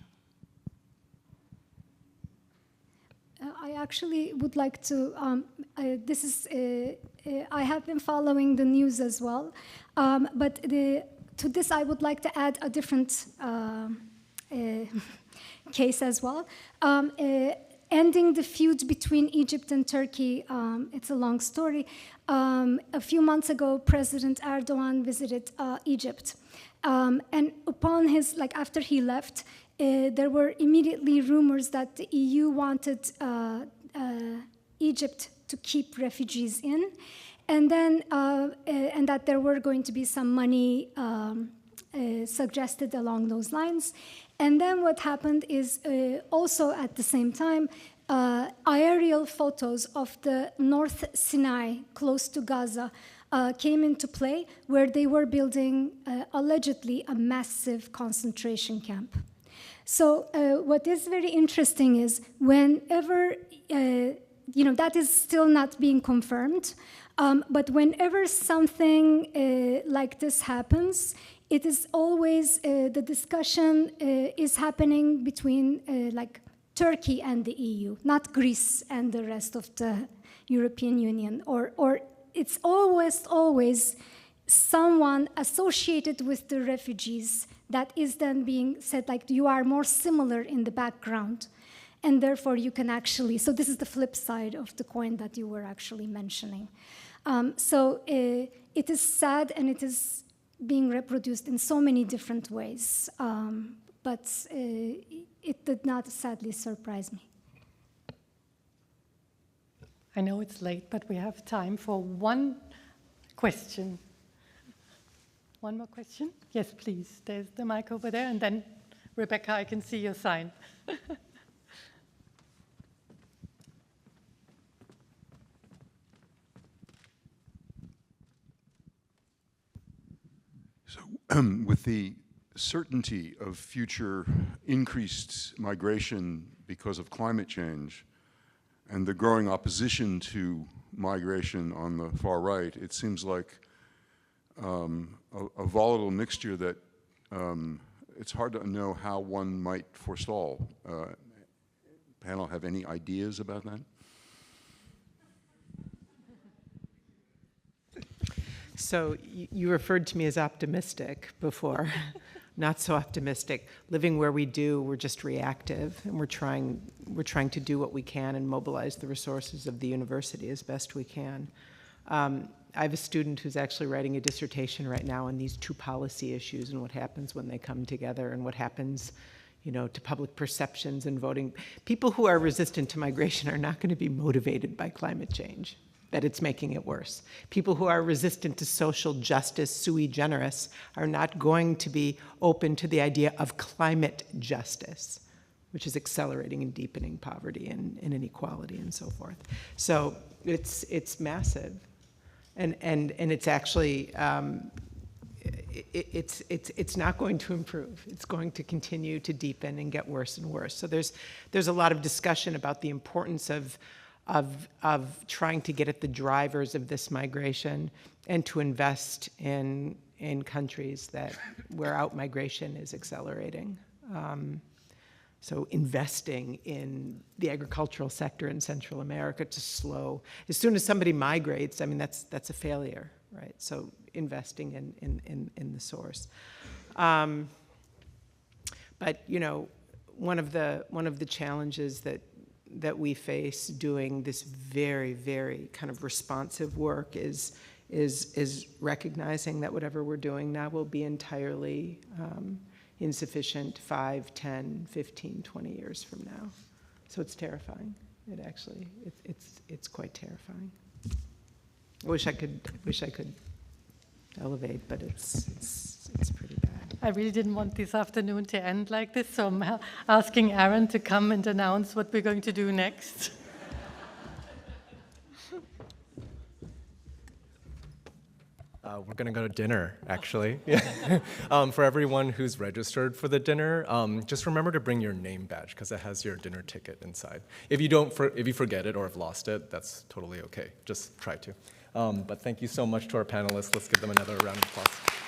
Speaker 4: I actually would like to, I have been following the news as well, but to this I would like to add a different case as well. Ending the feud between Egypt and Turkey, it's a long story. A few months ago, President Erdogan visited Egypt. And upon after he left, there were immediately rumors that the EU wanted Egypt to keep refugees in, and then and that there were going to be some money suggested along those lines. And then what happened is also at the same time, aerial photos of the North Sinai close to Gaza came into play, where they were building allegedly a massive concentration camp. So what is very interesting is whenever, that is still not being confirmed, but whenever something like this happens, it is always, the discussion is happening between Turkey and the EU, not Greece and the rest of the European Union, or it's always someone associated with the refugees that is then being said, you are more similar in the background, and therefore you can actually, so this is the flip side of the coin that you were actually mentioning. So it is sad, and it is being reproduced in so many different ways, but it did not sadly surprise me.
Speaker 1: I know it's late, but we have time for one question. One more question? Yes, please. There's the mic over there, and then, Rebecca, I can see your sign.
Speaker 7: So, with the certainty of future increased migration because of climate change and the growing opposition to migration on the far right, it seems like a volatile mixture that it's hard to know how one might forestall. Panel have any ideas about that?
Speaker 2: So you referred to me as optimistic before. Not so optimistic. Living where we do, we're just reactive, and we're trying to do what we can and mobilize the resources of the university as best we can. I have a student who's actually writing a dissertation right now on these two policy issues and what happens when they come together, and what happens, to public perceptions and voting. People who are resistant to migration are not going to be motivated by climate change, that it's making it worse. People who are resistant to social justice sui generis are not going to be open to the idea of climate justice, which is accelerating and deepening poverty and inequality and so forth. So it's massive, and it's actually it's not going to improve. It's going to continue to deepen and get worse and worse. So there's a lot of discussion about the importance of trying to get at the drivers of this migration and to invest in countries where out-migration is accelerating. So investing in the agricultural sector in Central America to slow. As soon as somebody migrates, I mean, that's a failure, right? So investing in the source. But, you know, one of the challenges that we face doing this very, very kind of responsive work is recognizing that whatever we're doing now will be entirely insufficient 5, 10, 15, 20 years from now. So it's terrifying. It's quite terrifying. I wish I could elevate, but it's pretty bad.
Speaker 1: I really didn't want this afternoon to end like this, so I'm asking Aaron to come and announce what we're going to do next.
Speaker 8: We're going to go to dinner, actually. For everyone who's registered for the dinner, just remember to bring your name badge because it has your dinner ticket inside. If you forget it or have lost it, that's totally okay. Just try to. But thank you so much to our panelists. Let's give them another round of applause.